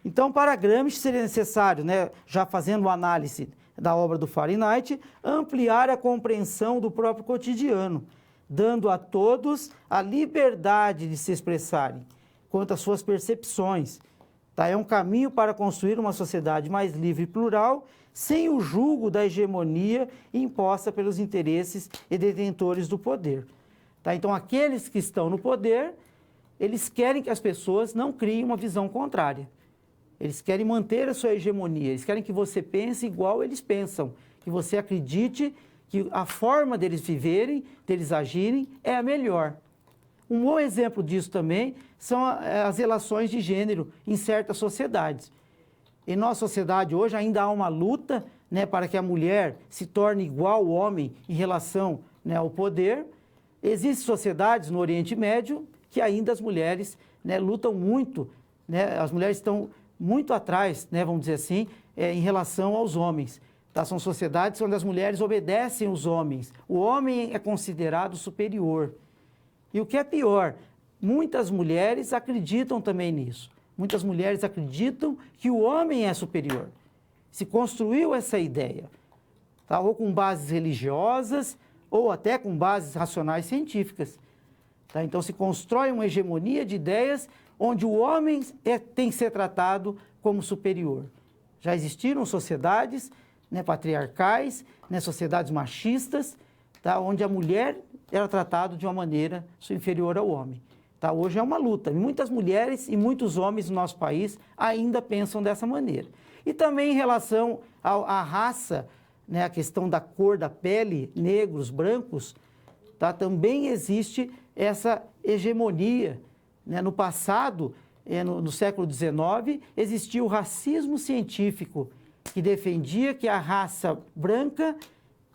A: Então, para Gramsci, seria necessário, né, já fazendo uma análise da obra do Fahrenheit, ampliar a compreensão do próprio cotidiano, dando a todos a liberdade de se expressarem quanto às suas percepções. Tá? É um caminho para construir uma sociedade mais livre e plural, sem o julgo da hegemonia imposta pelos interesses e detentores do poder. Tá? Então, aqueles que estão no poder, eles querem que as pessoas não criem uma visão contrária. Eles querem manter a sua hegemonia, eles querem que você pense igual eles pensam, que você acredite que a forma deles viverem, deles agirem, é a melhor. Um bom exemplo disso também são as relações de gênero em certas sociedades. Em nossa sociedade hoje ainda há uma luta, né, para que a mulher se torne igual ao homem em relação, né, ao poder. Existem sociedades no Oriente Médio que ainda as mulheres, né, lutam muito, né, as mulheres estão muito atrás, né, vamos dizer assim, em relação aos homens. Tá? São sociedades onde as mulheres obedecem os homens. O homem é considerado superior. E o que é pior, muitas mulheres acreditam também nisso. Muitas mulheres acreditam que o homem é superior. Se construiu essa ideia, tá? Ou com bases religiosas, ou até com bases racionais científicas. Tá? Então, se constrói uma hegemonia de ideias onde o homem tem que ser tratado como superior. Já existiram sociedades, né, patriarcais, né, sociedades machistas, tá? Onde a mulher era tratada de uma maneira inferior ao homem. Tá? Hoje é uma luta. Muitas mulheres e muitos homens no nosso país ainda pensam dessa maneira. E também em relação à raça, né, a questão da cor da pele, negros, brancos, tá? Também existe essa hegemonia. Né? No passado, no século XIX, existia o racismo científico, que defendia que a raça branca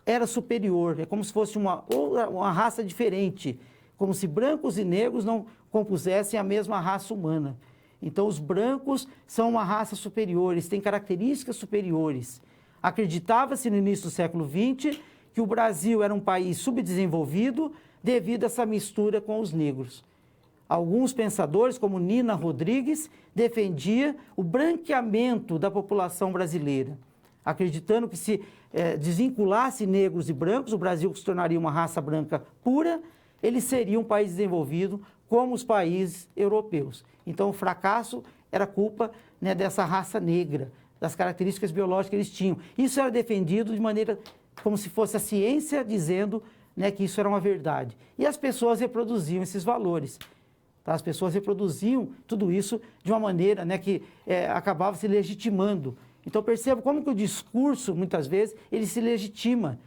A: era superior, é como se fosse uma raça diferente, como se brancos e negros não compusessem a mesma raça humana. Então, os brancos são uma raça superior, eles têm características superiores. Acreditava-se no início do século XX que o Brasil era um país subdesenvolvido devido a essa mistura com os negros. Alguns pensadores, como Nina Rodrigues, defendia o branqueamento da população brasileira, acreditando que se desvinculasse negros e brancos, o Brasil se tornaria uma raça branca pura, ele seria um país desenvolvido como os países europeus. Então, o fracasso era culpa, né, dessa raça negra, das características biológicas que eles tinham. Isso era defendido de maneira como se fosse a ciência dizendo, né, que isso era uma verdade. E as pessoas reproduziam esses valores. Tá? As pessoas reproduziam tudo isso de uma maneira, né, que acabava se legitimando. Então, perceba como que o discurso, muitas vezes, ele se legitima,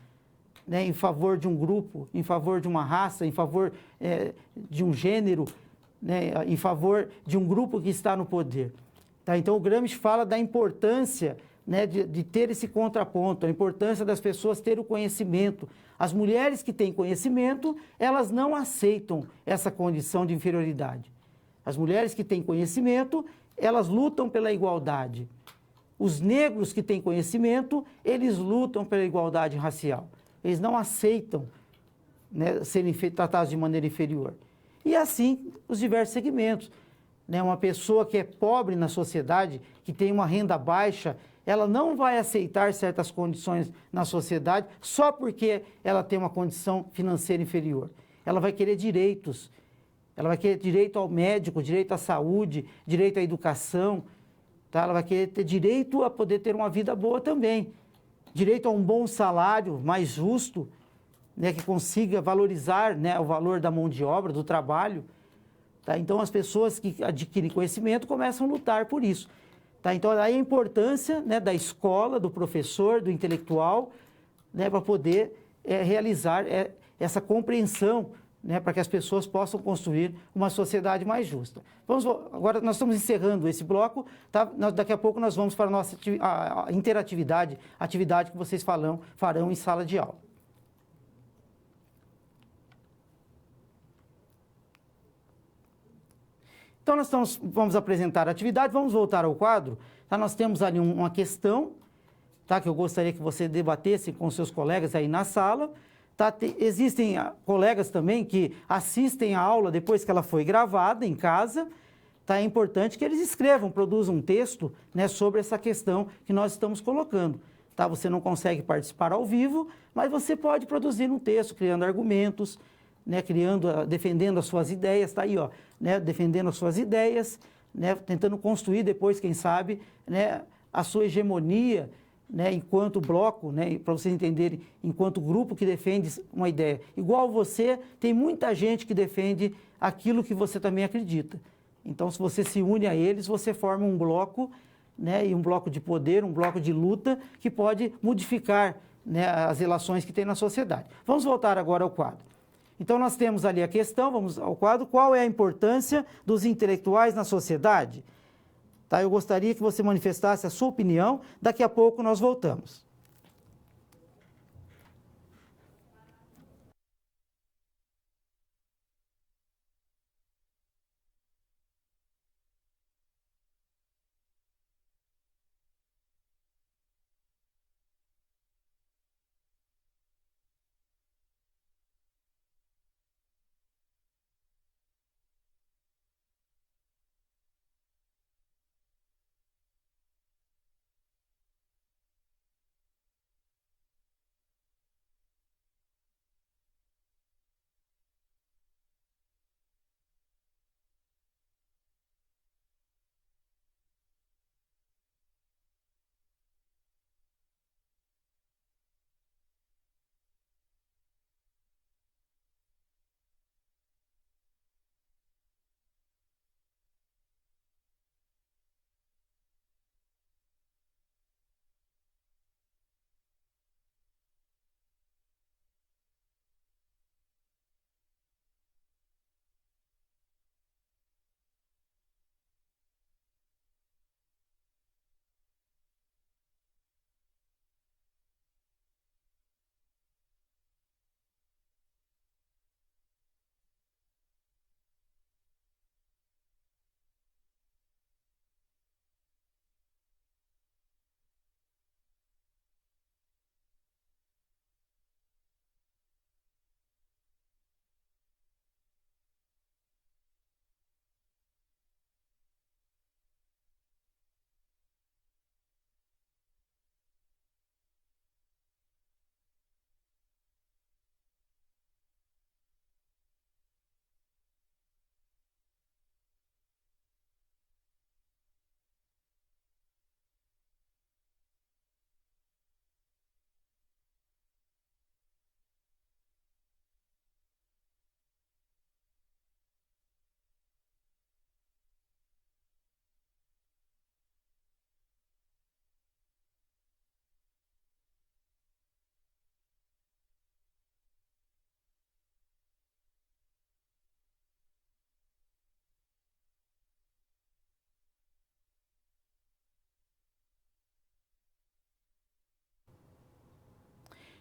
A: né, em favor de um grupo, em favor de uma raça, em favor de um gênero, né, em favor de um grupo que está no poder. Tá? Então, o Gramsci fala da importância, né, de ter esse contraponto, a importância das pessoas terem o conhecimento. As mulheres que têm conhecimento, elas não aceitam essa condição de inferioridade. As mulheres que têm conhecimento, elas lutam pela igualdade. Os negros que têm conhecimento, eles lutam pela igualdade racial. Eles não aceitam, né, serem tratados de maneira inferior. E assim, os diversos segmentos. Né? Uma pessoa que é pobre na sociedade, que tem uma renda baixa, ela não vai aceitar certas condições na sociedade só porque ela tem uma condição financeira inferior. Ela vai querer direitos. Ela vai querer direito ao médico, direito à saúde, direito à educação. Tá? Ela vai querer ter direito a poder ter uma vida boa também. Direito a um bom salário, mais justo, né, que consiga valorizar, né, o valor da mão de obra, do trabalho. Tá? Então, as pessoas que adquirem conhecimento começam a lutar por isso. Tá? Então, aí a importância, né, da escola, do professor, do intelectual, né, para poder realizar essa compreensão, né, para que as pessoas possam construir uma sociedade mais justa. Agora, nós estamos encerrando esse bloco, tá? Daqui a pouco nós vamos para a nossa interatividade, atividade que vocês farão em sala de aula. Então, vamos apresentar a atividade, vamos voltar ao quadro. Tá? Nós temos ali uma questão, tá? Que eu gostaria que você debatesse com seus colegas aí na sala. Tá? Existem colegas também que assistem a aula depois que ela foi gravada em casa. Tá? É importante que eles escrevam, produzam um texto, né, sobre essa questão que nós estamos colocando. Tá? Você não consegue participar ao vivo, mas você pode produzir um texto, criando argumentos, né, defendendo as suas ideias, tá aí, ó, né, defendendo as suas ideias, né, tentando construir depois, quem sabe, né, a sua hegemonia, né, enquanto bloco, né, para vocês entenderem, enquanto grupo que defende uma ideia. Igual você, tem muita gente que defende aquilo que você também acredita. Então, se você se une a eles, você forma um bloco, né, e um bloco de poder, um bloco de luta que pode modificar, né, as relações que tem na sociedade. Vamos voltar agora ao quadro. Então, nós temos ali a questão, vamos ao quadro, qual é a importância dos intelectuais na sociedade? Tá, eu gostaria que você manifestasse a sua opinião, daqui a pouco nós voltamos.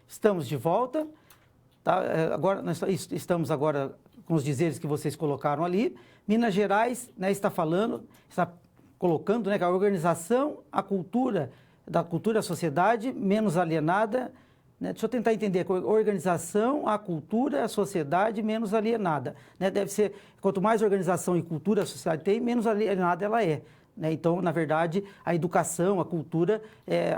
A: Estamos de volta. Tá? Agora, nós estamos agora com os dizeres que vocês colocaram ali. Minas Gerais, né, está colocando, né, que a organização, a cultura, da cultura, a sociedade menos alienada, né? Deixa eu tentar entender, a organização, a cultura, a sociedade menos alienada. Né? Deve ser, quanto mais organização e cultura a sociedade tem, menos alienada ela é. Né? Então, na verdade, a educação, a cultura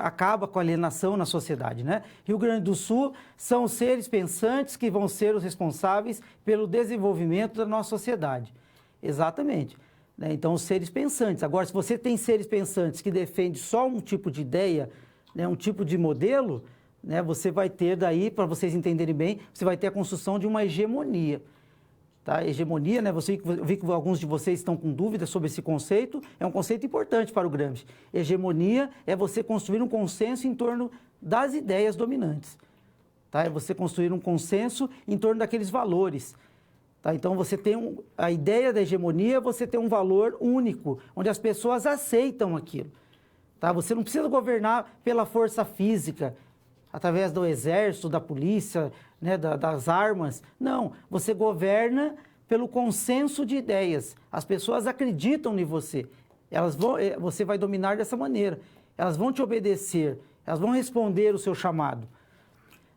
A: acaba com a alienação na sociedade. Né? Rio Grande do Sul são os seres pensantes que vão ser os responsáveis pelo desenvolvimento da nossa sociedade. Exatamente. Né? Então, os seres pensantes. Agora, se você tem seres pensantes que defendem só um tipo de ideia, né, um tipo de modelo, né, você vai ter daí, para vocês entenderem bem, você vai ter a construção de uma hegemonia. Tá? Hegemonia, né? Eu vi que alguns de vocês estão com dúvidas sobre esse conceito, é um conceito importante para o Gramsci. Hegemonia é você construir um consenso em torno das ideias dominantes. Tá? É você construir um consenso em torno daqueles valores. Tá? Então, você tem a ideia da hegemonia, você tem um valor único, onde as pessoas aceitam aquilo. Tá? Você não precisa governar pela força física, através do exército, da polícia, né, das armas. Não, você governa pelo consenso de ideias. As pessoas acreditam em você. Você vai dominar dessa maneira. Elas vão te obedecer, elas vão responder o seu chamado.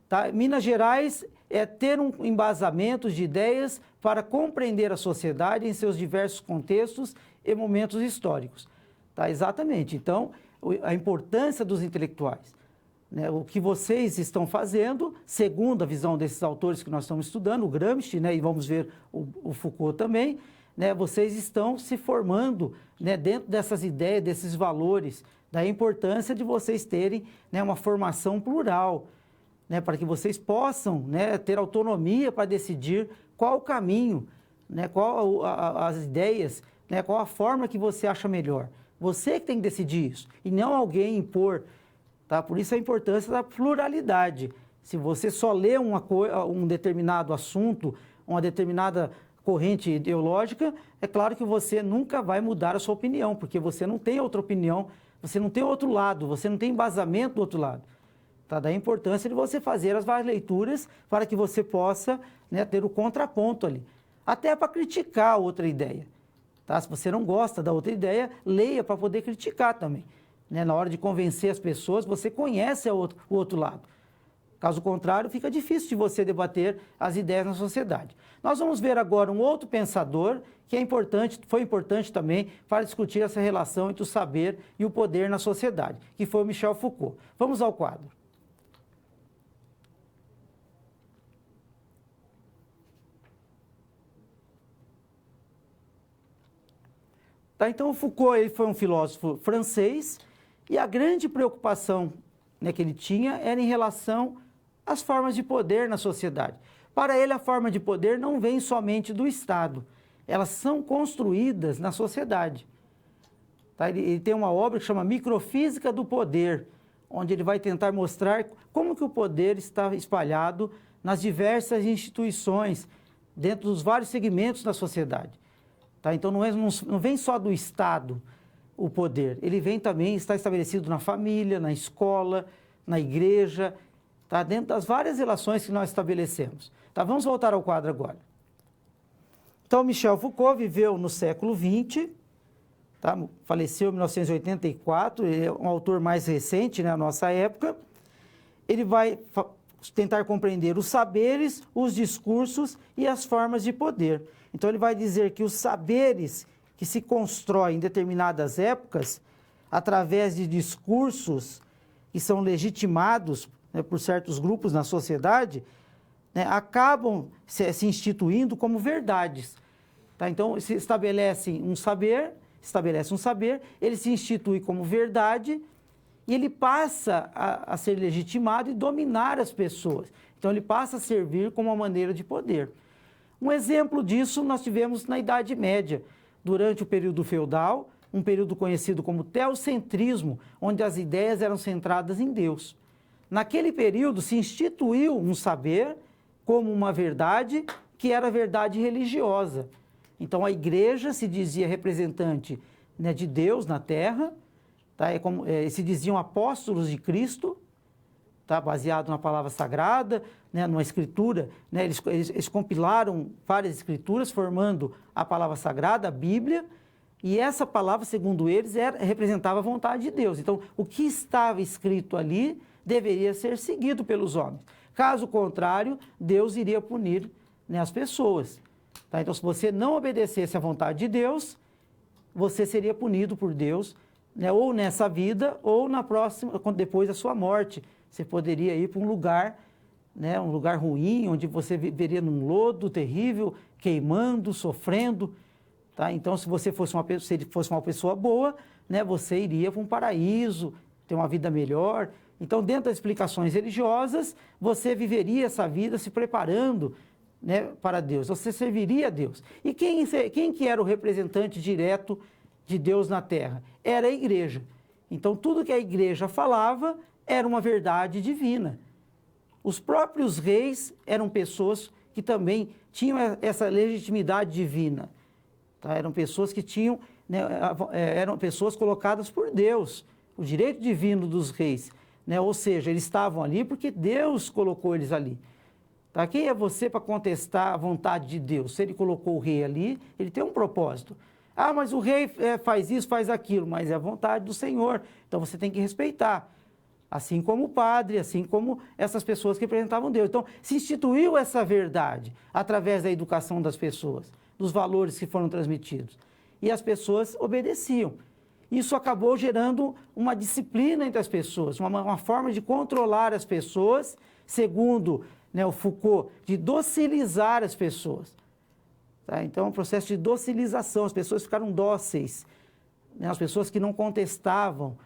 A: Tá? Minas Gerais é ter um embasamento de ideias para compreender a sociedade em seus diversos contextos e momentos históricos. Tá? Exatamente. Então, a importância dos intelectuais. Né, o que vocês estão fazendo, segundo a visão desses autores que nós estamos estudando, o Gramsci, né, e vamos ver o Foucault também, né, vocês estão se formando, né, dentro dessas ideias, desses valores, da importância de vocês terem, né, uma formação plural, né, para que vocês possam, né, ter autonomia para decidir qual o caminho, né, qual as ideias, né, qual a forma que você acha melhor. Você que tem que decidir isso, e não alguém impor. Tá? Por isso a importância da pluralidade. Se você só lê um determinado assunto, uma determinada corrente ideológica, é claro que você nunca vai mudar a sua opinião, porque você não tem outra opinião, você não tem outro lado, você não tem embasamento do outro lado. Tá? Daí a importância de você fazer as várias leituras para que você possa, né, ter o contraponto ali. Até para criticar outra ideia. Tá? Se você não gosta da outra ideia, leia para poder criticar também. Né, na hora de convencer as pessoas, você conhece o outro lado. Caso contrário, fica difícil de você debater as ideias na sociedade. Nós vamos ver agora um outro pensador que foi importante também para discutir essa relação entre o saber e o poder na sociedade, que foi o Michel Foucault. Vamos ao quadro. Tá, então, o Foucault ele foi um filósofo francês. E a grande preocupação, né, que ele tinha era em relação às formas de poder na sociedade. Para ele, a forma de poder não vem somente do Estado, elas são construídas na sociedade. Tá? Ele tem uma obra que chama Microfísica do Poder, onde ele vai tentar mostrar como que o poder está espalhado nas diversas instituições, dentro dos vários segmentos da sociedade. Tá? Então, não vem só do Estado, o poder, ele vem também, está estabelecido na família, na escola, na igreja, tá? Dentro das várias relações que nós estabelecemos. Tá? Vamos voltar ao quadro agora. Então, Michel Foucault viveu no século XX, tá? Faleceu em 1984, ele é um autor mais recente, né, na nossa época. Ele vai tentar compreender os saberes, os discursos e as formas de poder. Então, ele vai dizer que os saberes que se constrói em determinadas épocas, através de discursos que são legitimados, né, por certos grupos na sociedade, né, acabam se instituindo como verdades. Tá? Então, se estabelece um saber, ele se institui como verdade e ele passa a ser legitimado e dominar as pessoas. Então, ele passa a servir como uma maneira de poder. Um exemplo disso nós tivemos na Idade Média, durante o período feudal, um período conhecido como teocentrismo, onde as ideias eram centradas em Deus. Naquele período se instituiu um saber como uma verdade, que era a verdade religiosa. Então a igreja se dizia representante, né, de Deus na terra, tá? Se diziam apóstolos de Cristo, tá? Baseado na palavra sagrada, né, numa escritura, né, eles compilaram várias escrituras formando a palavra sagrada, a Bíblia, e essa palavra, segundo eles, representava a vontade de Deus. Então, o que estava escrito ali deveria ser seguido pelos homens. Caso contrário, Deus iria punir, né, as pessoas. Tá? Então, se você não obedecesse à vontade de Deus, você seria punido por Deus, né, ou nessa vida, ou na próxima, depois da sua morte. Você poderia ir para um lugar, né, um lugar ruim, onde você viveria num lodo terrível, queimando, sofrendo. Tá? Então, se ele fosse uma pessoa boa, né, você iria para um paraíso, ter uma vida melhor. Então, dentro das explicações religiosas, você viveria essa vida se preparando, né, para Deus, você serviria a Deus. E quem que era o representante direto de Deus na terra? Era a igreja. Então, tudo que a igreja falava era uma verdade divina. Os próprios reis eram pessoas que também tinham essa legitimidade divina. Tá? Eram pessoas que tinham, né, eram pessoas colocadas por Deus, o direito divino dos reis. Né? Ou seja, eles estavam ali porque Deus colocou eles ali. Tá? Quem é você para contestar a vontade de Deus? Se ele colocou o rei ali, ele tem um propósito. Ah, mas o rei faz isso, faz aquilo, mas é a vontade do Senhor. Então você tem que respeitar. Assim como o padre, assim como essas pessoas que representavam Deus. Então, se instituiu essa verdade através da educação das pessoas, dos valores que foram transmitidos. E as pessoas obedeciam. Isso acabou gerando uma disciplina entre as pessoas, uma forma de controlar as pessoas, segundo, né, o Foucault, de docilizar as pessoas. Tá? Então, um processo de docilização, as pessoas ficaram dóceis, né? As pessoas que não contestavam,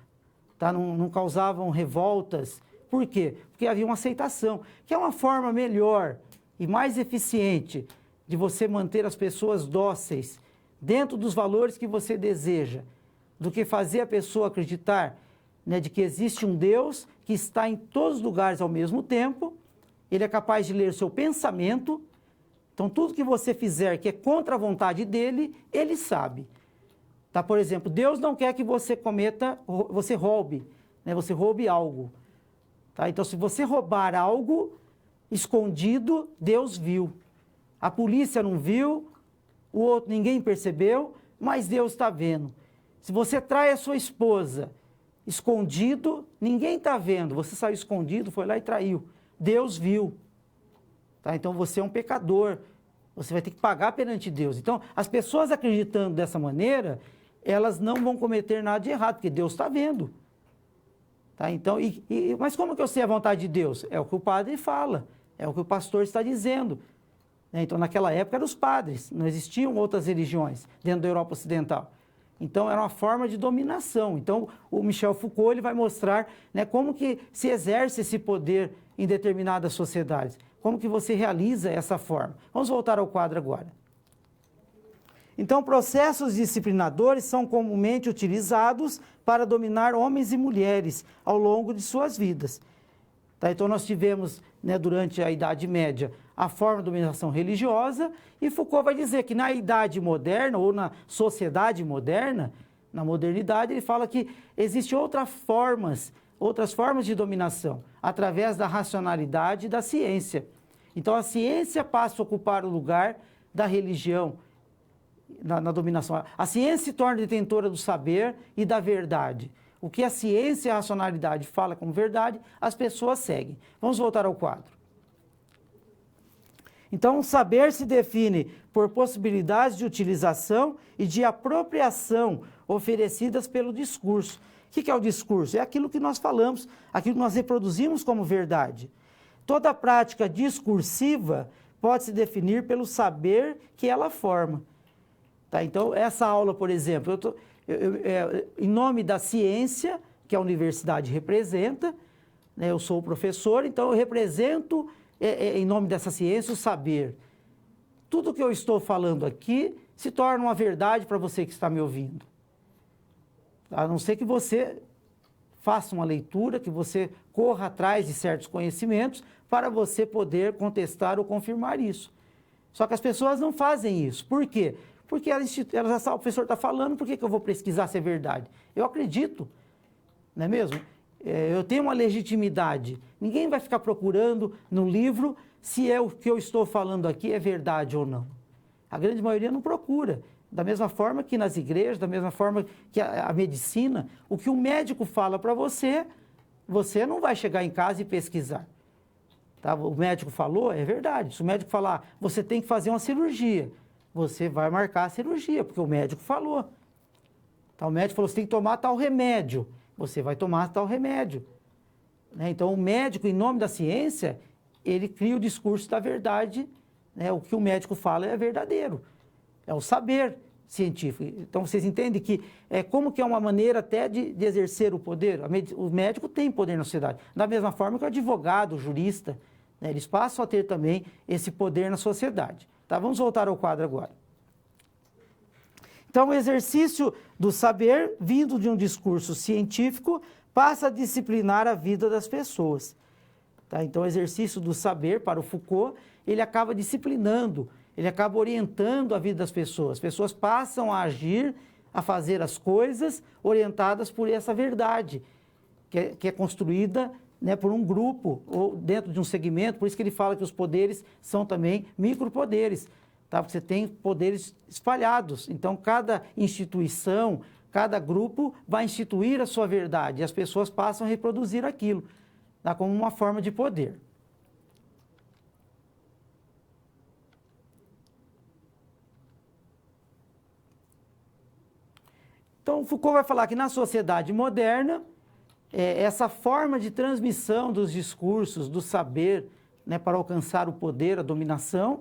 A: tá? Não causavam revoltas. Por quê? Porque havia uma aceitação, que é uma forma melhor e mais eficiente de você manter as pessoas dóceis dentro dos valores que você deseja, do que fazer a pessoa acreditar, né, de que existe um Deus que está em todos os lugares ao mesmo tempo, ele é capaz de ler o seu pensamento. Então, tudo que você fizer que é contra a vontade dele, ele sabe. Tá? Por exemplo, Deus não quer que você roube, né? Você roube algo. Tá? Então, se você roubar algo escondido, Deus viu. A polícia não viu, ninguém percebeu, mas Deus está vendo. Se você trai a sua esposa escondido, ninguém está vendo. Você saiu escondido, foi lá e traiu. Deus viu. Tá? Então, você é um pecador. Você vai ter que pagar perante Deus. Então, as pessoas acreditando dessa maneira, elas não vão cometer nada de errado, porque Deus está vendo. Tá? Então, mas como que eu sei a vontade de Deus? É o que o padre fala, é o que o pastor está dizendo. Então, naquela época eram os padres, não existiam outras religiões dentro da Europa Ocidental. Então, era uma forma de dominação. Então, o Michel Foucault ele vai mostrar, né, como que se exerce esse poder em determinadas sociedades. Como que você realiza essa forma. Vamos voltar ao quadro agora. Então, processos disciplinadores são comumente utilizados para dominar homens e mulheres ao longo de suas vidas. Tá? Então, nós tivemos, né, durante a Idade Média, a forma de dominação religiosa, e Foucault vai dizer que na Idade Moderna, ou na sociedade moderna, na modernidade, ele fala que existem outras formas de dominação, através da racionalidade e da ciência. Então, a ciência passa a ocupar o lugar da religião na dominação. A ciência se torna detentora do saber e da verdade. O que a ciência e a racionalidade falam como verdade, as pessoas seguem. Vamos voltar ao quadro. Então, o saber se define por possibilidades de utilização e de apropriação oferecidas pelo discurso. O que é o discurso? É aquilo que nós falamos, aquilo que nós reproduzimos como verdade. Toda prática discursiva pode se definir pelo saber que ela forma. Tá? Então, essa aula, por exemplo, em nome da ciência, que a universidade representa, né, eu sou o professor, então eu represento, em nome dessa ciência, o saber. Tudo que eu estou falando aqui se torna uma verdade para você que está me ouvindo. A não ser que você faça uma leitura, que você corra atrás de certos conhecimentos para você poder contestar ou confirmar isso. Só que as pessoas não fazem isso. Por quê? Porque elas já sabem, o professor está falando, por que eu vou pesquisar se é verdade? Eu acredito, não é mesmo? Eu tenho uma legitimidade. Ninguém vai ficar procurando no livro se o que eu estou falando aqui é verdade ou não. A grande maioria não procura. Da mesma forma que nas igrejas, da mesma forma que a medicina, o que o médico fala para você, você não vai chegar em casa e pesquisar. Tá? O médico falou, é verdade. Se o médico falar, você tem que fazer uma cirurgia, você vai marcar a cirurgia, porque o médico falou. Tá? O médico falou, você tem que tomar tal remédio, você vai tomar tal remédio. Né? Então, o médico, em nome da ciência, ele cria o discurso da verdade, né? O que o médico fala é verdadeiro, é o saber científico. Então, vocês entendem que como que é uma maneira até de exercer o poder? O médico tem poder na sociedade, da mesma forma que o advogado, o jurista, né? Eles passam a ter também esse poder na sociedade. Tá? Vamos voltar ao quadro agora. Então, o exercício do saber, vindo de um discurso científico, passa a disciplinar a vida das pessoas. Tá? Então, o exercício do saber, para o Foucault, ele acaba disciplinando, ele acaba orientando a vida das pessoas. As pessoas passam a agir, a fazer as coisas orientadas por essa verdade, que é construída, né, por um grupo ou dentro de um segmento. Por isso que ele fala que os poderes são também micropoderes, tá? Porque você tem poderes espalhados. Então, cada instituição, cada grupo vai instituir a sua verdade e as pessoas passam a reproduzir aquilo, tá? Como uma forma de poder. Então, Foucault vai falar que na sociedade moderna, essa forma de transmissão dos discursos, do saber, né, para alcançar o poder, a dominação,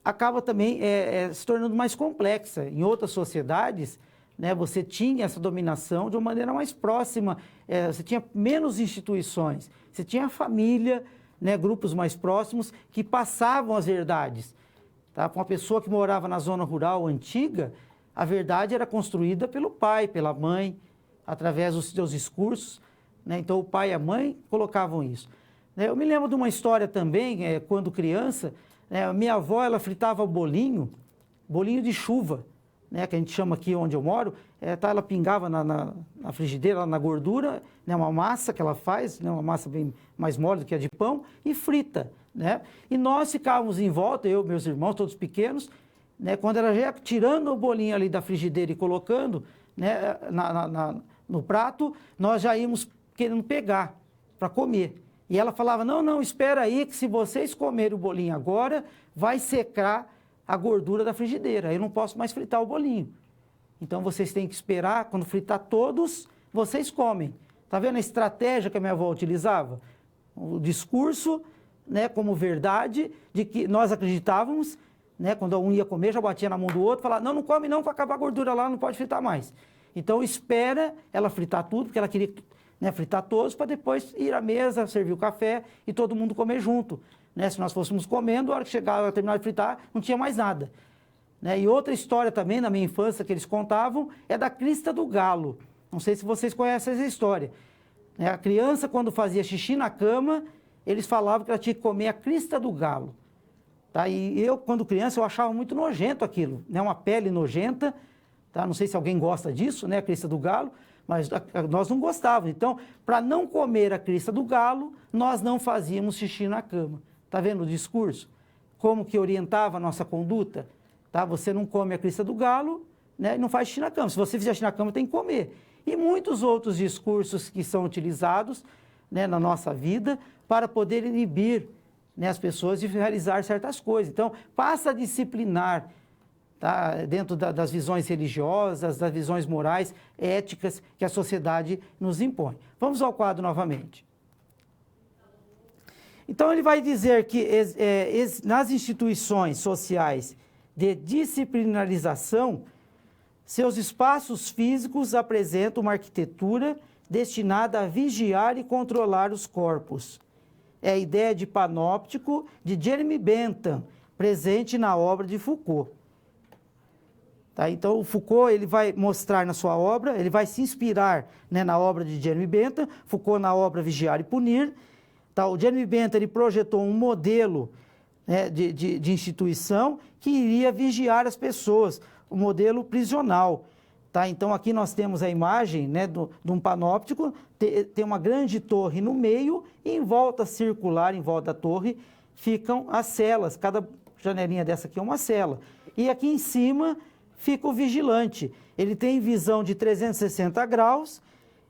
A: acaba também se tornando mais complexa. Em outras sociedades, né, você tinha essa dominação de uma maneira mais próxima, você tinha menos instituições, você tinha a família, né, grupos mais próximos que passavam as verdades. Tá? Para uma pessoa que morava na zona rural antiga, a verdade era construída pelo pai, pela mãe, através dos seus discursos, né? Então, o pai e a mãe colocavam isso. Eu me lembro de uma história também, quando criança, né, minha avó, ela fritava bolinho de chuva, né, que a gente chama aqui onde eu moro, ela pingava na frigideira, na gordura, né, uma massa que ela faz, né, uma massa bem mais mole do que a de pão, e frita, né? E nós ficávamos em volta, eu, meus irmãos, todos pequenos, né, quando ela já ia tirando o bolinho ali da frigideira e colocando, né, no prato, nós já íamos querendo pegar para comer. E ela falava, não, espera aí que se vocês comerem o bolinho agora, vai secar a gordura da frigideira. Eu não posso mais fritar o bolinho. Então, vocês têm que esperar, quando fritar todos, vocês comem. Está vendo a estratégia que a minha avó utilizava? O discurso, né, como verdade, de que nós acreditávamos, né, quando um ia comer, já batia na mão do outro, falava, não come não, para acabar a gordura lá, não pode fritar mais. Então, espera ela fritar tudo, porque ela queria, né, fritar todos, para depois ir à mesa, servir o café e todo mundo comer junto. Né? Se nós fôssemos comendo, a hora que chegava, terminar de fritar, não tinha mais nada. Né? E outra história também, na minha infância, que eles contavam, é da crista do galo. Não sei se vocês conhecem essa história. Né? A criança, quando fazia xixi na cama, eles falavam que ela tinha que comer a crista do galo. Tá? E eu, quando criança, eu achava muito nojento aquilo, né? Uma pele nojenta, tá? Não sei se alguém gosta disso, né? A crista do galo, mas nós não gostávamos. Então, para não comer a crista do galo, nós não fazíamos xixi na cama. Está vendo o discurso? Como que orientava a nossa conduta? Tá? Você não come a crista do galo, né? E não faz xixi na cama. Se você fizer xixi na cama, tem que comer. E muitos outros discursos que são utilizados, né, na nossa vida para poder inibir, né, as pessoas de realizar certas coisas. Então, passa a disciplinar, tá, dentro das visões religiosas, das visões morais, éticas que a sociedade nos impõe. Vamos ao quadro novamente. Então, ele vai dizer que nas instituições sociais de disciplinarização, seus espaços físicos apresentam uma arquitetura destinada a vigiar e controlar os corpos. É a ideia de panóptico de Jeremy Bentham, presente na obra de Foucault. Tá? Então, o Foucault ele vai mostrar na sua obra, ele vai se inspirar, né, na obra de Jeremy Bentham, Foucault na obra Vigiar e Punir. Tá? O Jeremy Bentham ele projetou um modelo, né, de instituição que iria vigiar as pessoas, o modelo prisional. Tá? Então, aqui nós temos a imagem, né, de um panóptico, tem uma grande torre no meio e em volta circular, em volta da torre, ficam as celas. Cada janelinha dessa aqui é uma cela. E aqui em cima fica o vigilante. Ele tem visão de 360 graus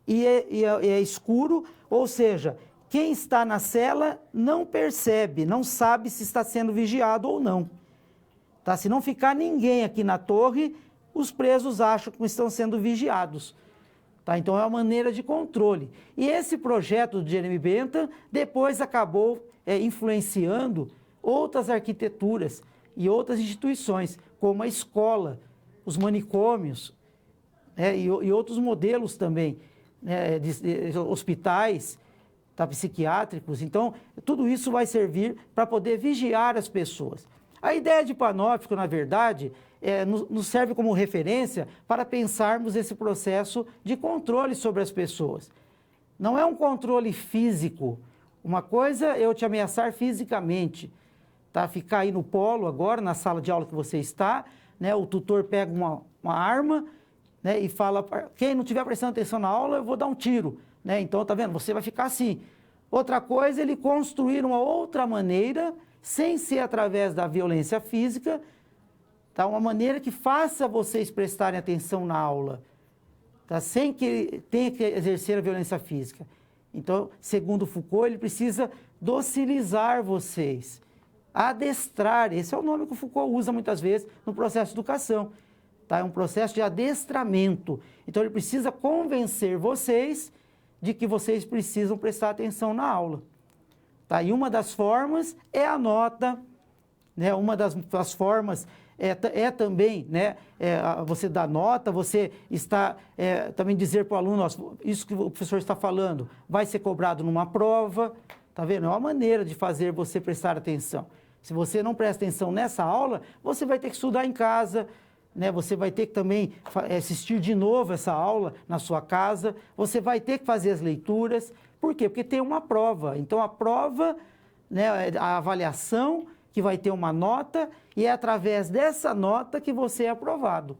A: e é escuro, ou seja, quem está na cela não percebe, não sabe se está sendo vigiado ou não. Tá? Se não ficar ninguém aqui na torre, os presos acham que estão sendo vigiados. Tá? Então, é uma maneira de controle. E esse projeto de Jeremy Bentham depois acabou influenciando outras arquiteturas e outras instituições, como a escola, os manicômios, e outros modelos também, né, de hospitais, tá, psiquiátricos. Então, tudo isso vai servir para poder vigiar as pessoas. A ideia de panóptico, na verdade, nos serve como referência para pensarmos esse processo de controle sobre as pessoas. Não é um controle físico. Uma coisa é eu te ameaçar fisicamente, tá? Ficar aí no polo agora, na sala de aula que você está, né? O tutor pega uma arma, né? E fala, quem não estiver prestando atenção na aula, eu vou dar um tiro, né? Então, tá vendo? Você vai ficar assim. Outra coisa é ele construir uma outra maneira, sem ser através da violência física, tá? Uma maneira que faça vocês prestarem atenção na aula, tá? Sem que tenha que exercer a violência física. Então, segundo Foucault, ele precisa docilizar vocês, adestrar. Esse é o nome que o Foucault usa muitas vezes no processo de educação, tá? É um processo de adestramento. Então, ele precisa convencer vocês de que vocês precisam prestar atenção na aula. Tá? E uma das formas é a nota, né? Uma das formas é também, né, você dar nota, você está também dizer para o aluno, isso que o professor está falando vai ser cobrado numa prova, tá vendo? É uma maneira de fazer você prestar atenção. Se você não presta atenção nessa aula, você vai ter que estudar em casa, né? Você vai ter que também assistir de novo essa aula na sua casa, você vai ter que fazer as leituras. Por quê? Porque tem uma prova. Então, a prova, né, a avaliação, que vai ter uma nota, e é através dessa nota que você é aprovado.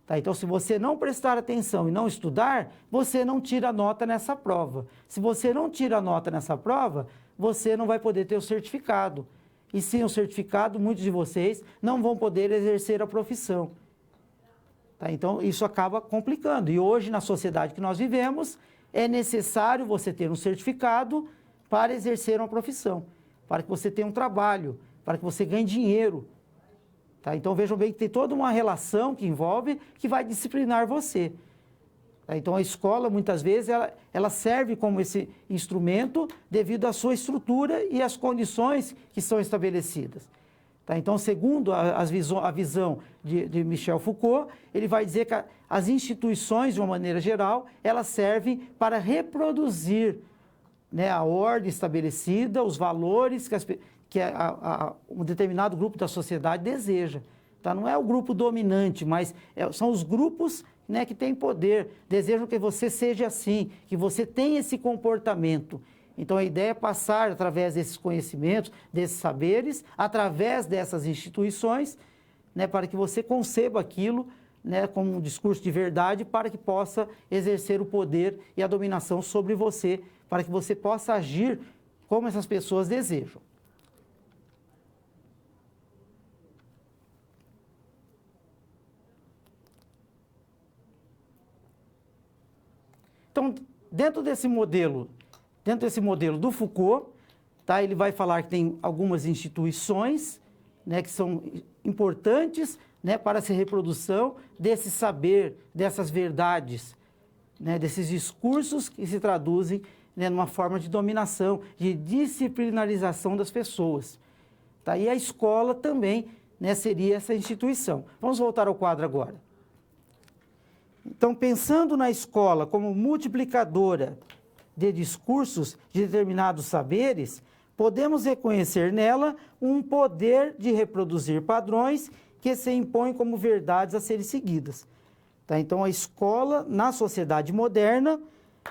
A: Tá? Então, se você não prestar atenção e não estudar, você não tira nota nessa prova. Se você não tira nota nessa prova, você não vai poder ter o certificado. E sem o certificado, muitos de vocês não vão poder exercer a profissão. Tá? Então, isso acaba complicando. E hoje, na sociedade que nós vivemos, é necessário você ter um certificado para exercer uma profissão, para que você tenha um trabalho, para que você ganhe dinheiro. Tá? Então, vejam bem que tem toda uma relação que envolve, que vai disciplinar você. Tá? Então, a escola, muitas vezes, ela serve como esse instrumento devido à sua estrutura e às condições que são estabelecidas. Tá? Então, segundo a visão de Michel Foucault, ele vai dizer que as instituições, de uma maneira geral, elas servem para reproduzir, né, a ordem estabelecida, os valores que um determinado grupo da sociedade deseja. Tá? Não é o grupo dominante, mas são os grupos, né, que têm poder, desejam que você seja assim, que você tenha esse comportamento. Então, a ideia é passar através desses conhecimentos, desses saberes, através dessas instituições, né, para que você conceba aquilo, né, como um discurso de verdade, para que possa exercer o poder e a dominação sobre você, para que você possa agir como essas pessoas desejam. Então, dentro desse modelo do Foucault, tá, ele vai falar que tem algumas instituições, né, que são importantes, né, para essa reprodução desse saber, dessas verdades, né, desses discursos que se traduzem, né, numa forma de dominação, de disciplinarização das pessoas. Tá? E a escola também, né, seria essa instituição. Vamos voltar ao quadro agora. Então, pensando na escola como multiplicadora de discursos de determinados saberes, podemos reconhecer nela um poder de reproduzir padrões que se impõem como verdades a serem seguidas. Tá? Então, a escola, na sociedade moderna,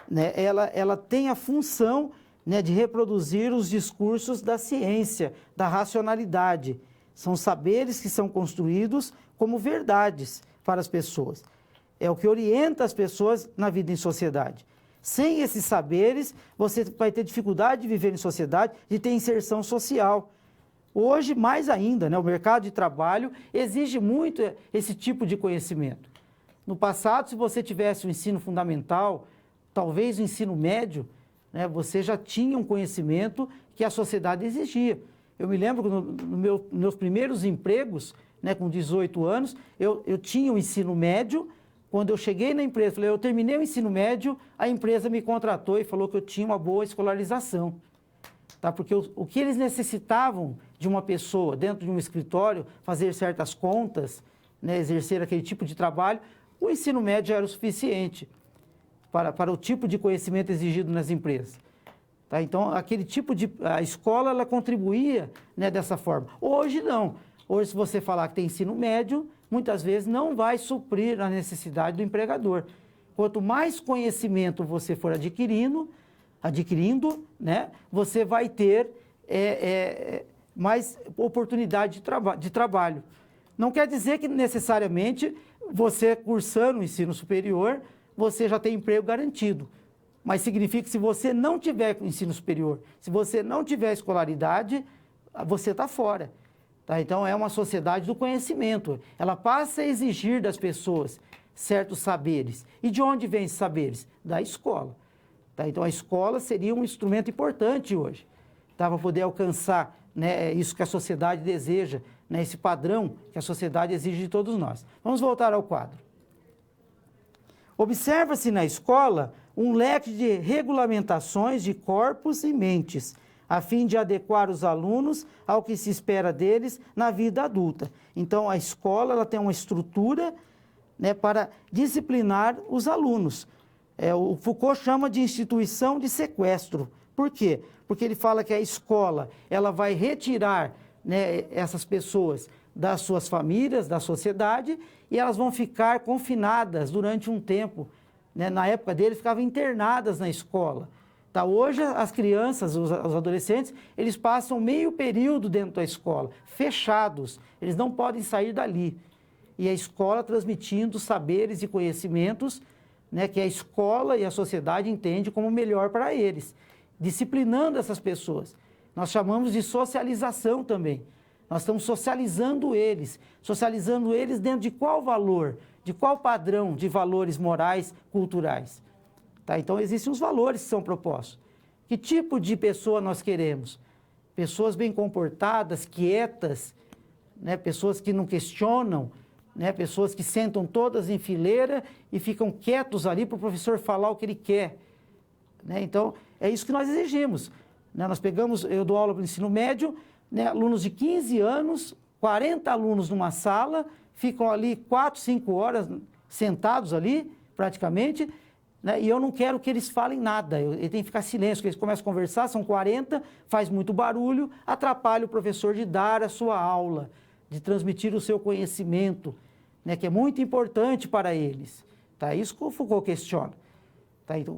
A: né, ela tem a função, né, de reproduzir os discursos da ciência, da racionalidade. São saberes que são construídos como verdades para as pessoas. É o que orienta as pessoas na vida em sociedade. Sem esses saberes, você vai ter dificuldade de viver em sociedade, de ter inserção social. Hoje, mais ainda, né, o mercado de trabalho exige muito esse tipo de conhecimento. No passado, se você tivesse o ensino fundamental, talvez o ensino médio, né, você já tinha um conhecimento que a sociedade exigia. Eu me lembro que nos meus primeiros empregos, né, com 18 anos, eu tinha o ensino médio. Quando eu cheguei na empresa, eu terminei o ensino médio, a empresa me contratou e falou que eu tinha uma boa escolarização. Tá? Porque o que eles necessitavam de uma pessoa dentro de um escritório, fazer certas contas, né, exercer aquele tipo de trabalho, o ensino médio já era o suficiente para o tipo de conhecimento exigido nas empresas. Tá? Então, aquele tipo de... A escola, ela contribuía, né, dessa forma. Hoje, não. Hoje, se você falar que tem ensino médio, muitas vezes não vai suprir a necessidade do empregador. Quanto mais conhecimento você for adquirindo, né, você vai ter mais oportunidade de trabalho. Não quer dizer que necessariamente você, cursando o ensino superior, você já tem emprego garantido. Mas significa que se você não tiver ensino superior, se você não tiver escolaridade, você está fora. Tá? Então, é uma sociedade do conhecimento. Ela passa a exigir das pessoas certos saberes. E de onde vêm esses saberes? Da escola. Tá? Então, a escola seria um instrumento importante hoje, tá? Para poder alcançar, né, isso que a sociedade deseja, né, esse padrão que a sociedade exige de todos nós. Vamos voltar ao quadro. Observa-se na escola um leque de regulamentações de corpos e mentes, a fim de adequar os alunos ao que se espera deles na vida adulta. Então, a escola ela tem uma estrutura, né, para disciplinar os alunos. O Foucault chama de instituição de sequestro. Por quê? Porque ele fala que a escola ela vai retirar, né, essas pessoas das suas famílias, da sociedade, e elas vão ficar confinadas durante um tempo. Né? Na época dele, ficavam internadas na escola. Tá? Hoje, as crianças, os adolescentes, eles passam meio período dentro da escola, fechados. Eles não podem sair dali. E a escola transmitindo saberes e conhecimentos, né, que a escola e a sociedade entendem como melhor para eles, disciplinando essas pessoas. Nós chamamos de socialização também. Nós estamos socializando eles dentro de qual valor, de qual padrão de valores morais, culturais. Tá? Então, existem os valores que são propostos. Que tipo de pessoa nós queremos? Pessoas bem comportadas, quietas, né? Pessoas que não questionam, né? Pessoas que sentam todas em fileira e ficam quietos ali para o professor falar o que ele quer. Né? Então, é isso que nós exigimos. Né? Eu dou aula para o ensino médio, né? Alunos de 15 anos, 40 alunos numa sala, ficam ali 4, 5 horas sentados ali, praticamente, né? E eu não quero que eles falem nada, ele tem que ficar silêncio, porque eles começam a conversar, são 40, faz muito barulho, atrapalha o professor de dar a sua aula, de transmitir o seu conhecimento, né? Que é muito importante para eles. Tá? Isso que o Foucault questiona. Tá? Então,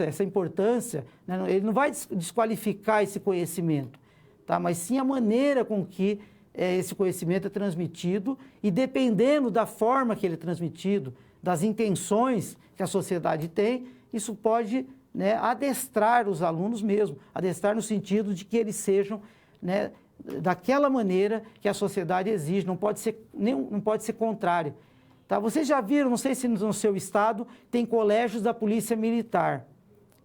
A: essa importância, né? Ele não vai desqualificar esse conhecimento, tá? Mas sim a maneira com que esse conhecimento é transmitido e dependendo da forma que ele é transmitido, das intenções que a sociedade tem, isso pode, né, adestrar os alunos mesmo, adestrar no sentido de que eles sejam, né, daquela maneira que a sociedade exige, não pode ser contrário. Tá? Vocês já viram, não sei se no seu estado, tem colégios da Polícia Militar.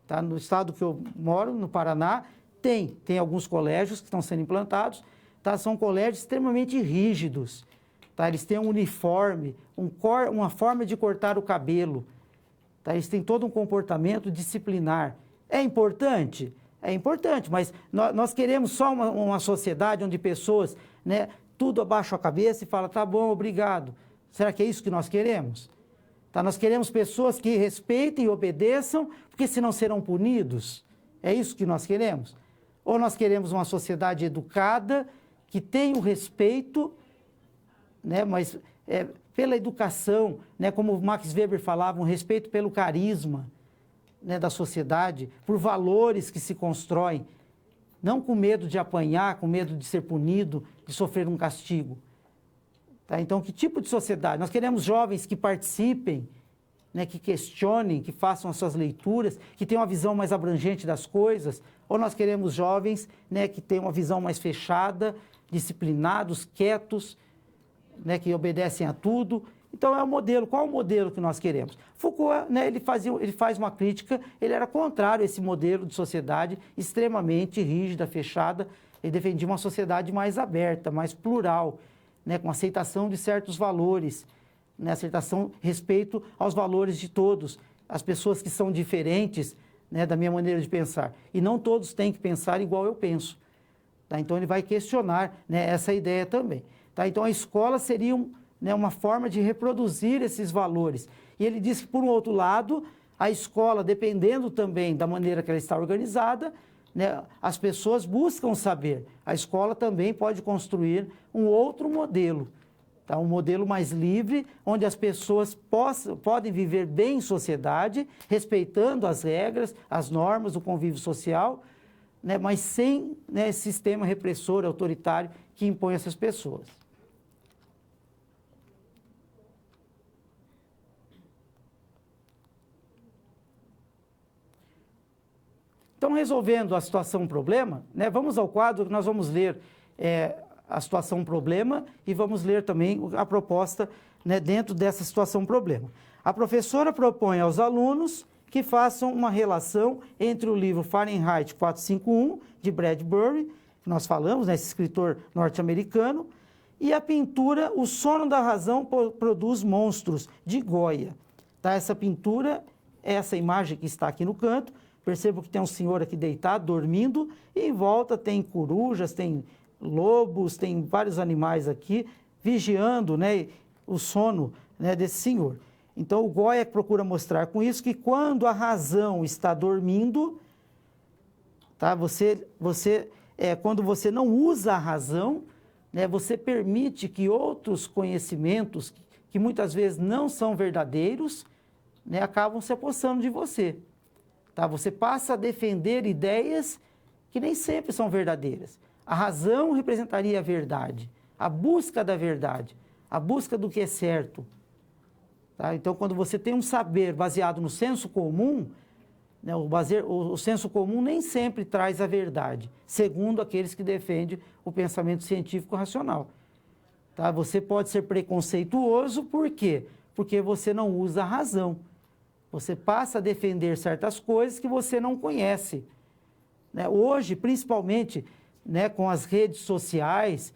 A: Tá? No estado que eu moro, no Paraná, tem alguns colégios que estão sendo implantados, tá? São colégios extremamente rígidos. Tá? Eles têm um uniforme, uma forma de cortar o cabelo. Tá? Eles têm todo um comportamento disciplinar. É importante? É importante, mas nós queremos só uma sociedade onde pessoas, né, tudo abaixa a cabeça e falam, tá bom, obrigado. Será que é isso que nós queremos? Tá? Nós queremos pessoas que respeitem e obedeçam, porque senão serão punidos. É isso que nós queremos? Ou nós queremos uma sociedade educada, que tenha o respeito, né, mas pela educação, né, como o Max Weber falava, um respeito pelo carisma, né, da sociedade, por valores que se constroem, não com medo de apanhar, com medo de ser punido, de sofrer um castigo. Tá? Então, que tipo de sociedade? Nós queremos jovens que participem, né, que questionem, que façam as suas leituras, que tenham uma visão mais abrangente das coisas, ou nós queremos jovens, né, que tenham uma visão mais fechada, disciplinados, quietos, né, que obedecem a tudo. Então, é o modelo. Qual é o modelo que nós queremos? Foucault, né, ele faz uma crítica, ele era contrário a esse modelo de sociedade extremamente rígida, fechada. Ele defendia uma sociedade mais aberta, mais plural, né, com aceitação de certos valores, né, aceitação, respeito aos valores de todos, as pessoas que são diferentes, né, da minha maneira de pensar. E não todos têm que pensar igual eu penso. Tá? Então, ele vai questionar, né, essa ideia também. Tá? Então, a escola seria né, uma forma de reproduzir esses valores. E ele diz que, por um outro lado, A escola, dependendo também da maneira que ela está organizada, né, as pessoas buscam saber. A escola também pode construir um outro modelo, tá? Um modelo mais livre, onde as pessoas podem viver bem em sociedade, respeitando as regras, as normas do convívio social, né, mas sem, né, esse sistema repressor, autoritário, que impõe essas pessoas. Então, resolvendo a situação-problema, né, vamos ao quadro que nós vamos ler a situação-problema e vamos ler também a proposta, né, dentro dessa situação-problema. A professora propõe aos alunos que façam uma relação entre o livro Fahrenheit 451, de Bradbury, que nós falamos, né, esse escritor norte-americano, e a pintura O Sono da Razão Produz Monstros, de Goya. Tá? Essa pintura, essa imagem que está aqui no canto, percebo que tem um senhor aqui deitado, dormindo, e em volta tem corujas, tem lobos, tem vários animais aqui, vigiando, né, o sono, né, desse senhor. Então, o Goya procura mostrar com isso que quando a razão está dormindo, tá, quando você não usa a razão, né, você permite que outros conhecimentos, que muitas vezes não são verdadeiros, né, acabam se apossando de você. Tá? Você passa a defender ideias que nem sempre são verdadeiras. A razão representaria a verdade, a busca da verdade, a busca do que é certo. Tá? Então, quando você tem um saber baseado no senso comum, né, o senso comum nem sempre traz a verdade, segundo aqueles que defendem o pensamento científico racional. Tá? Você pode ser preconceituoso, por quê? Porque você não usa a razão. Você passa a defender certas coisas que você não conhece. Né? Hoje, principalmente, né, com as redes sociais,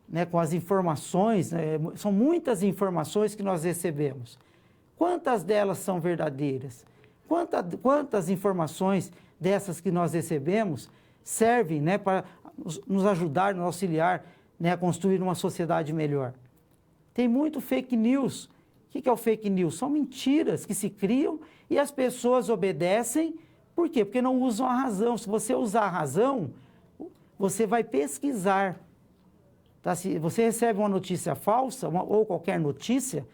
A: né, com as informações, né, são muitas informações que nós recebemos. Quantas delas são verdadeiras? Quantas informações dessas que nós recebemos servem, né, para nos ajudar, nos auxiliar, né, a construir uma sociedade melhor? Tem muito fake news. O que é o fake news? São mentiras que se criam e as pessoas obedecem. Por quê? Porque não usam a razão. Se você usar a razão, você vai pesquisar. Tá? Se você recebe uma notícia falsa, ou qualquer notícia,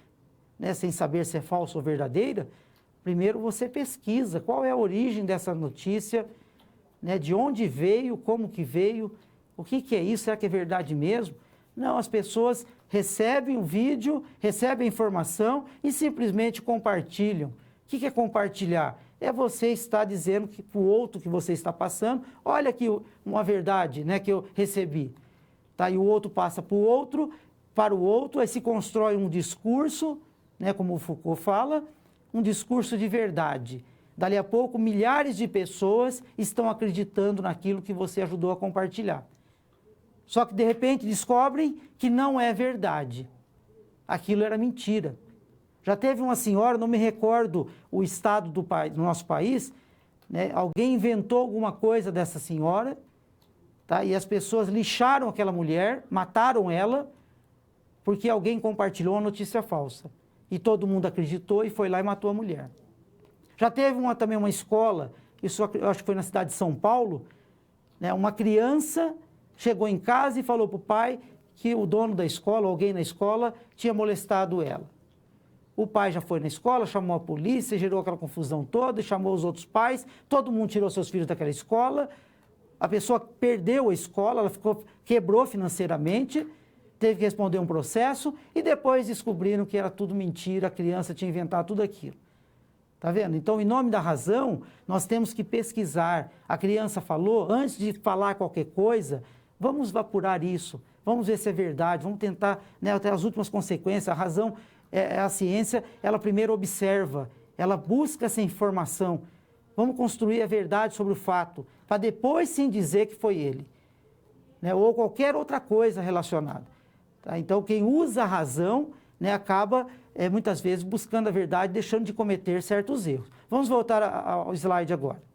A: né, sem saber se é falsa ou verdadeira, primeiro você pesquisa qual é a origem dessa notícia, né, de onde veio, como que veio, o que é isso, será que é verdade mesmo? Não, as pessoas recebem o vídeo, recebem a informação e simplesmente compartilham. O que é compartilhar? É você estar dizendo para o outro que você está passando, olha aqui uma verdade, né, que eu recebi. Tá? E o outro passa para o outro, aí se constrói um discurso, né, como o Foucault fala, um discurso de verdade. Dali a pouco, milhares de pessoas estão acreditando naquilo que você ajudou a compartilhar. Só que, de repente, descobrem que não é verdade. Aquilo era mentira. Já teve uma senhora, não me recordo o estado do nosso país, né, alguém inventou alguma coisa dessa senhora, tá, e as pessoas lixaram aquela mulher, mataram ela, porque alguém compartilhou uma notícia falsa. E todo mundo acreditou e foi lá e matou a mulher. Já teve também uma escola, isso eu acho que foi na cidade de São Paulo, né, uma criança chegou em casa e falou para o pai que o dono da escola, alguém na escola, tinha molestado ela. O pai já foi na escola, chamou a polícia, gerou aquela confusão toda, chamou os outros pais, todo mundo tirou seus filhos daquela escola, a pessoa perdeu a escola, ela quebrou financeiramente, teve que responder um processo e depois descobriram que era tudo mentira, a criança tinha inventado tudo aquilo. Tá vendo? Então, em nome da razão, nós temos que pesquisar. A criança falou, antes de falar qualquer coisa, vamos apurar isso, vamos ver se é verdade, vamos tentar, né, até as últimas consequências. A razão, a ciência, ela primeiro observa, ela busca essa informação. Vamos construir a verdade sobre o fato, para depois sim dizer que foi ele, né, ou qualquer outra coisa relacionada. Tá? Então, quem usa a razão, né, acaba, muitas vezes, buscando a verdade, deixando de cometer certos erros. Vamos voltar ao slide agora.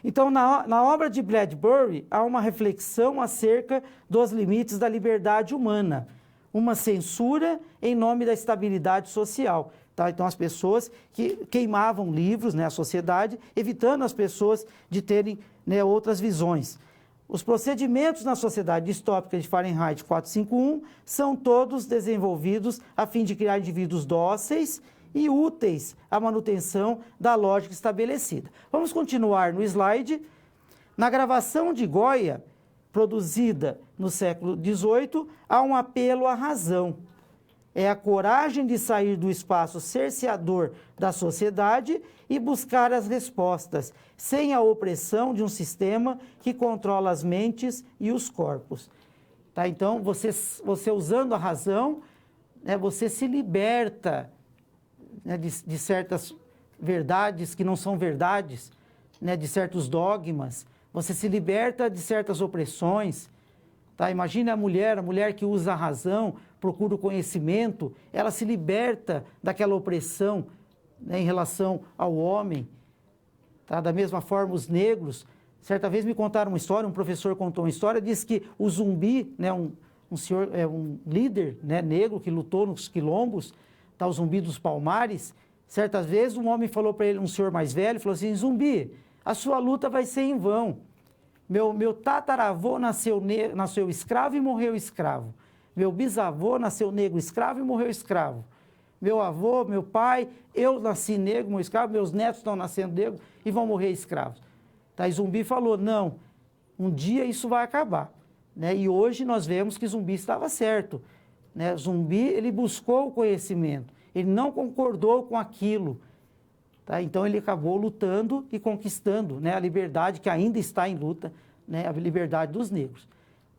A: Então, na obra de Bradbury, há uma reflexão acerca dos limites da liberdade humana, uma censura em nome da estabilidade social. Tá? Então, as pessoas que queimavam livros, né, a sociedade, evitando as pessoas de terem, né, outras visões. Os procedimentos na sociedade distópica de Fahrenheit 451 são todos desenvolvidos a fim de criar indivíduos dóceis e úteis à manutenção da lógica estabelecida. Vamos continuar no slide. Na gravação de Goya, produzida no século XVIII, há um apelo à razão. É a coragem de sair do espaço cerceador da sociedade e buscar as respostas, sem a opressão de um sistema que controla as mentes e os corpos. Tá? Então, você usando a razão, né, você se liberta, né, de certas verdades que não são verdades, né, de certos dogmas. Você se liberta de certas opressões. Tá? Imagina a mulher que usa a razão, procura o conhecimento, ela se liberta daquela opressão, né, em relação ao homem. Tá? Da mesma forma, os negros. Certa vez me contaram uma história, um professor contou uma história, disse que o Zumbi, né, um líder, né, negro que lutou nos quilombos, tá, o Zumbi dos Palmares, certas vezes um homem falou para ele, um senhor mais velho, falou assim: Zumbi, a sua luta vai ser em vão. Meu tataravô nasceu escravo e morreu escravo. Meu bisavô nasceu negro escravo e morreu escravo. Meu avô, meu pai, eu nasci negro, morri escravo, meus netos estão nascendo negros e vão morrer escravos. Tá, e Zumbi falou, não, um dia isso vai acabar. Né? E hoje nós vemos que Zumbi estava certo. Né? Zumbi, ele buscou o conhecimento, ele não concordou com aquilo. Tá? Então ele acabou lutando e conquistando, né, a liberdade que ainda está em luta, né, a liberdade dos negros.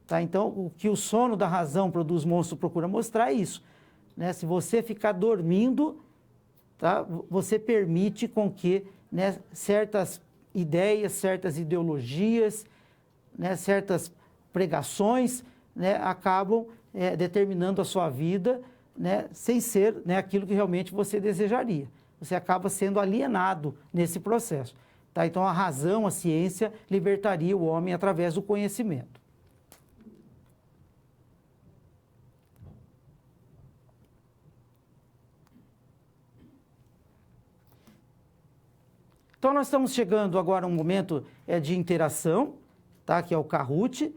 A: Tá? Então o que o sono da razão produz monstro procura mostrar é isso. Né? Se você ficar dormindo, tá, você permite com que, né, certas ideias, certas ideologias, né, certas pregações, né, acabam determinando a sua vida, né, sem ser, né, aquilo que realmente você desejaria. Você acaba sendo alienado nesse processo. Tá? Então, a razão, a ciência, libertaria o homem através do conhecimento. Então, nós estamos chegando agora a um momento de interação, tá? Que é o Kahoot.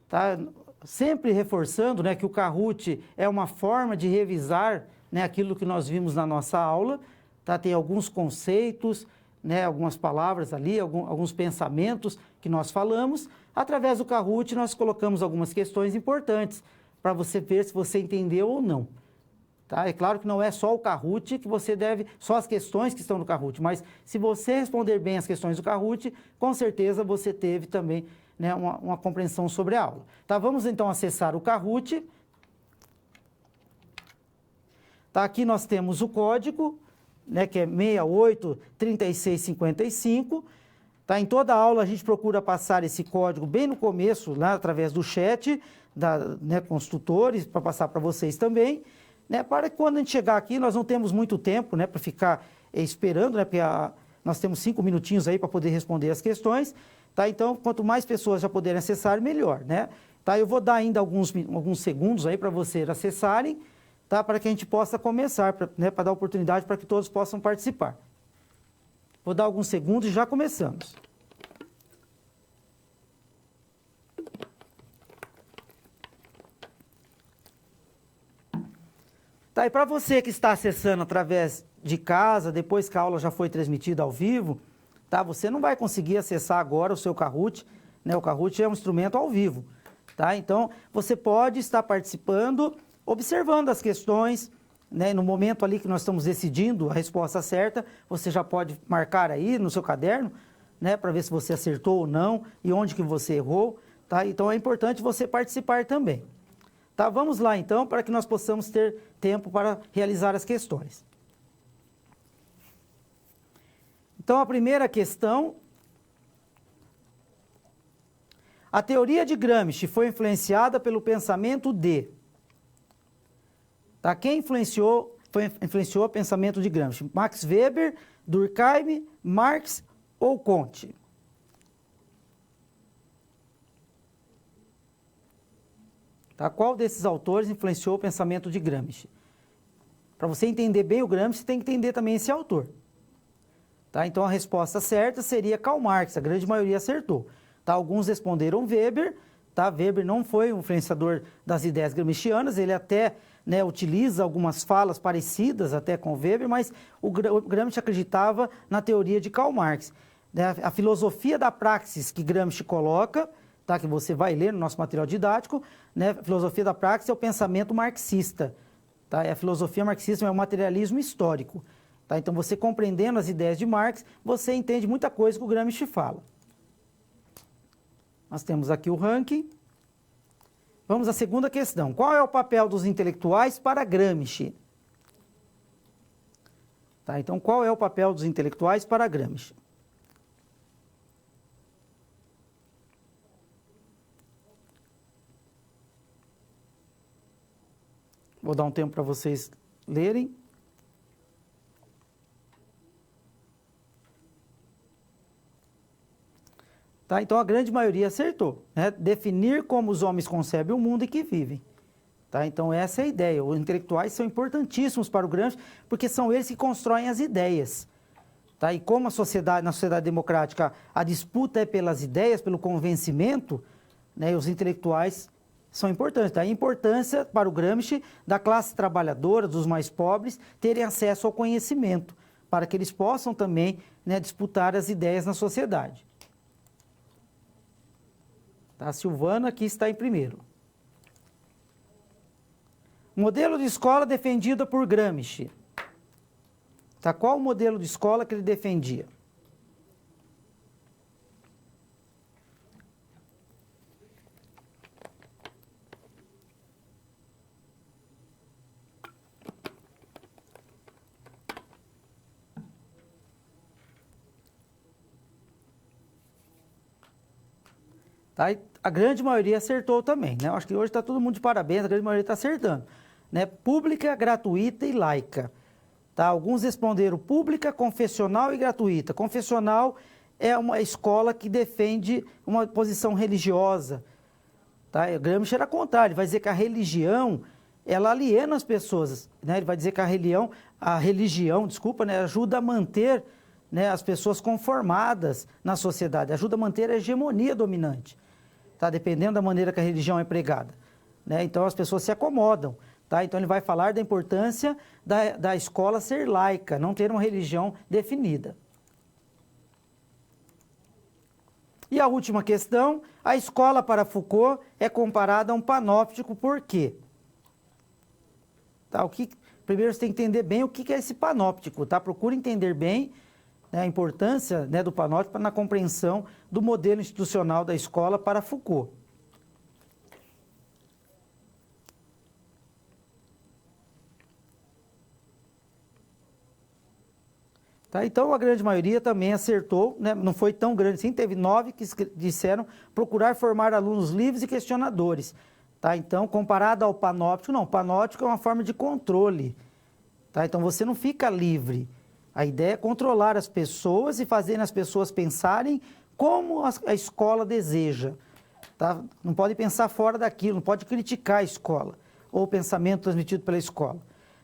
A: Tá? Sempre reforçando, né, que o Kahoot é uma forma de revisar, né, aquilo que nós vimos na nossa aula. Tá? Tem alguns conceitos, né, algumas palavras ali, alguns pensamentos que nós falamos. Através do Kahoot, nós colocamos algumas questões importantes para você ver se você entendeu ou não. Tá? É claro que não é só o Kahoot que você deve, só as questões que estão no Kahoot, mas se você responder bem as questões do Kahoot, com certeza você teve também, né, uma compreensão sobre a aula. Tá? Vamos então acessar o Kahoot. Tá? Aqui nós temos o código, né, que é 683655. Tá? Em toda a aula a gente procura passar esse código bem no começo, lá através do chat, né, com os tutores, para passar para vocês também. Né, para que quando a gente chegar aqui, nós não temos muito tempo, né, para ficar esperando, né, porque nós temos 5 minutinhos aí para poder responder as questões. Tá? Então, quanto mais pessoas já puderem acessar, melhor. Né? Tá? Eu vou dar ainda alguns segundos aí para vocês acessarem, tá? Para que a gente possa começar, né, para dar oportunidade para que todos possam participar. Vou dar alguns segundos e já começamos. Tá, e para você que está acessando através de casa, depois que a aula já foi transmitida ao vivo, tá, você não vai conseguir acessar agora o seu Kahoot, né? O Kahoot é um instrumento ao vivo. Tá? Então, você pode estar participando, observando as questões, né? No momento ali que nós estamos decidindo a resposta certa, você já pode marcar aí no seu caderno, né, para ver se você acertou ou não e onde que você errou. Tá? Então, é importante você participar também. Tá, vamos lá então, para que nós possamos ter tempo para realizar as questões. Então, a primeira questão: a teoria de Gramsci foi influenciada pelo pensamento de... Tá? Quem influenciou o pensamento de Gramsci? Max Weber, Durkheim, Marx ou Comte? Tá? Qual desses autores influenciou o pensamento de Gramsci? Para você entender bem o Gramsci, você tem que entender também esse autor. Tá? Então, a resposta certa seria Karl Marx, a grande maioria acertou. Tá? Alguns responderam Weber. Tá? Weber não foi um influenciador das ideias gramscianas, ele até, né, utiliza algumas falas parecidas até com Weber, mas o Gramsci acreditava na teoria de Karl Marx. Né? A filosofia da praxis que Gramsci coloca, tá, que você vai ler no nosso material didático, né, a filosofia da praxis é o pensamento marxista. Tá? A filosofia marxista é o materialismo histórico. Tá? Então, você compreendendo as ideias de Marx, você entende muita coisa que o Gramsci fala. Nós temos aqui o ranking. Vamos à segunda questão. Qual é o papel dos intelectuais para Gramsci? Tá, então, qual é o papel dos intelectuais para Gramsci? Vou dar um tempo para vocês lerem. Tá? Então, a grande maioria acertou, né? Definir como os homens concebem o mundo e que vivem. Tá? Então, essa é a ideia. Os intelectuais são importantíssimos para o Gramsci, porque são eles que constroem as ideias. Tá? E como na sociedade democrática, a disputa é pelas ideias, pelo convencimento, né? Os intelectuais são importantes. Tá? A importância para o Gramsci da classe trabalhadora, dos mais pobres, terem acesso ao conhecimento, para que eles possam também, né, disputar as ideias na sociedade. A Silvana aqui está em primeiro. Modelo de escola defendido por Gramsci. Tá, qual o modelo de escola que ele defendia? Tá? E a grande maioria acertou também, né? Eu acho que hoje está todo mundo de parabéns, a grande maioria está acertando. Né? Pública, gratuita e laica. Tá? Alguns responderam pública, confessional e gratuita. Confessional é uma escola que defende uma posição religiosa. Tá? O Gramsci era contrário, ele vai dizer que a religião, ela aliena as pessoas. Né? Ele vai dizer que a religião, né, ajuda a manter, né, as pessoas conformadas na sociedade, ajuda a manter a hegemonia dominante. Tá? Dependendo da maneira que a religião é pregada. Né? Então, as pessoas se acomodam. Tá? Então, ele vai falar da importância da escola ser laica, não ter uma religião definida. E a última questão, a escola para Foucault é comparada a um panóptico, por quê? Tá? Primeiro, você tem que entender bem o que é esse panóptico. Tá? Procure entender bem, né, a importância, né, do panóptico na compreensão do modelo institucional da escola para Foucault. Tá? Então, a grande maioria também acertou, né? Não foi tão grande assim, teve 9 que disseram procurar formar alunos livres e questionadores. Tá? Então, comparado ao panóptico, não, o panóptico é uma forma de controle. Tá? Então, você não fica livre. A ideia é controlar as pessoas e fazer as pessoas pensarem como a escola deseja. Tá? Não pode pensar fora daquilo, não pode criticar a escola ou o pensamento transmitido pela escola.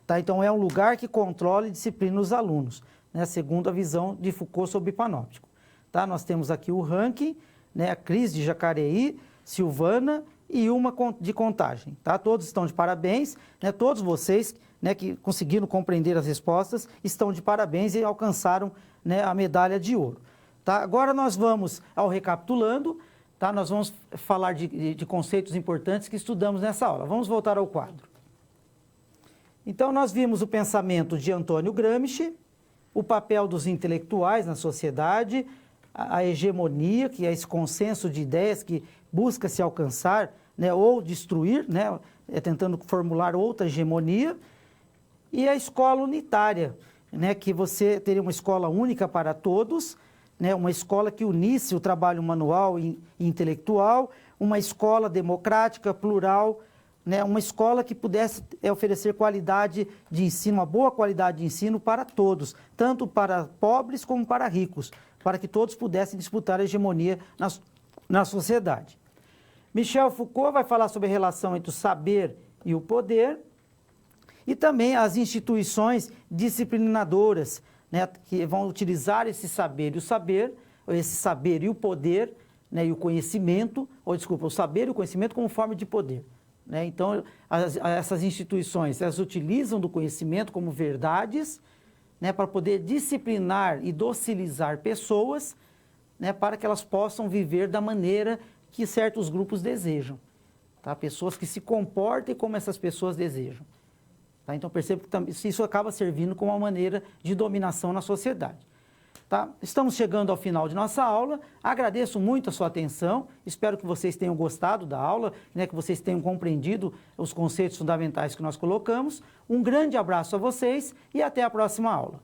A: Tá? Então, é um lugar que controla e disciplina os alunos, né? Segundo a visão de Foucault sobre panóptico. Tá? Nós temos aqui o ranking, né? A Cris de Jacareí, Silvana e uma de Contagem. Tá? Todos estão de parabéns, né? Todos vocês, né, que conseguiram compreender as respostas, estão de parabéns e alcançaram, né, a medalha de ouro. Tá? Agora nós vamos ao recapitulando, tá? Nós vamos falar de conceitos importantes que estudamos nessa aula. Vamos voltar ao quadro. Então, nós vimos o pensamento de Antônio Gramsci, o papel dos intelectuais na sociedade, a hegemonia, que é esse consenso de ideias que busca se alcançar, né, ou destruir, né, tentando formular outra hegemonia, e a escola unitária, né, que você teria uma escola única para todos, né, uma escola que unisse o trabalho manual e intelectual, uma escola democrática, plural, né, uma escola que pudesse oferecer qualidade de ensino, uma boa qualidade de ensino para todos, tanto para pobres como para ricos, para que todos pudessem disputar a hegemonia na sociedade. Michel Foucault vai falar sobre a relação entre o saber e o poder, E também as instituições disciplinadoras, né, que vão utilizar esse saber e o poder, né, e o conhecimento, o saber e o conhecimento como forma de poder. Né? Então, essas instituições, elas utilizam do conhecimento como verdades, né, para poder disciplinar e docilizar pessoas, né, para que elas possam viver da maneira que certos grupos desejam. Tá? Pessoas que se comportem como essas pessoas desejam. Tá? Então, percebo que isso acaba servindo como uma maneira de dominação na sociedade. Tá? Estamos chegando ao final de nossa aula. Agradeço muito a sua atenção. Espero que vocês tenham gostado da aula, né, que vocês tenham compreendido os conceitos fundamentais que nós colocamos. Um grande abraço a vocês e até a próxima aula.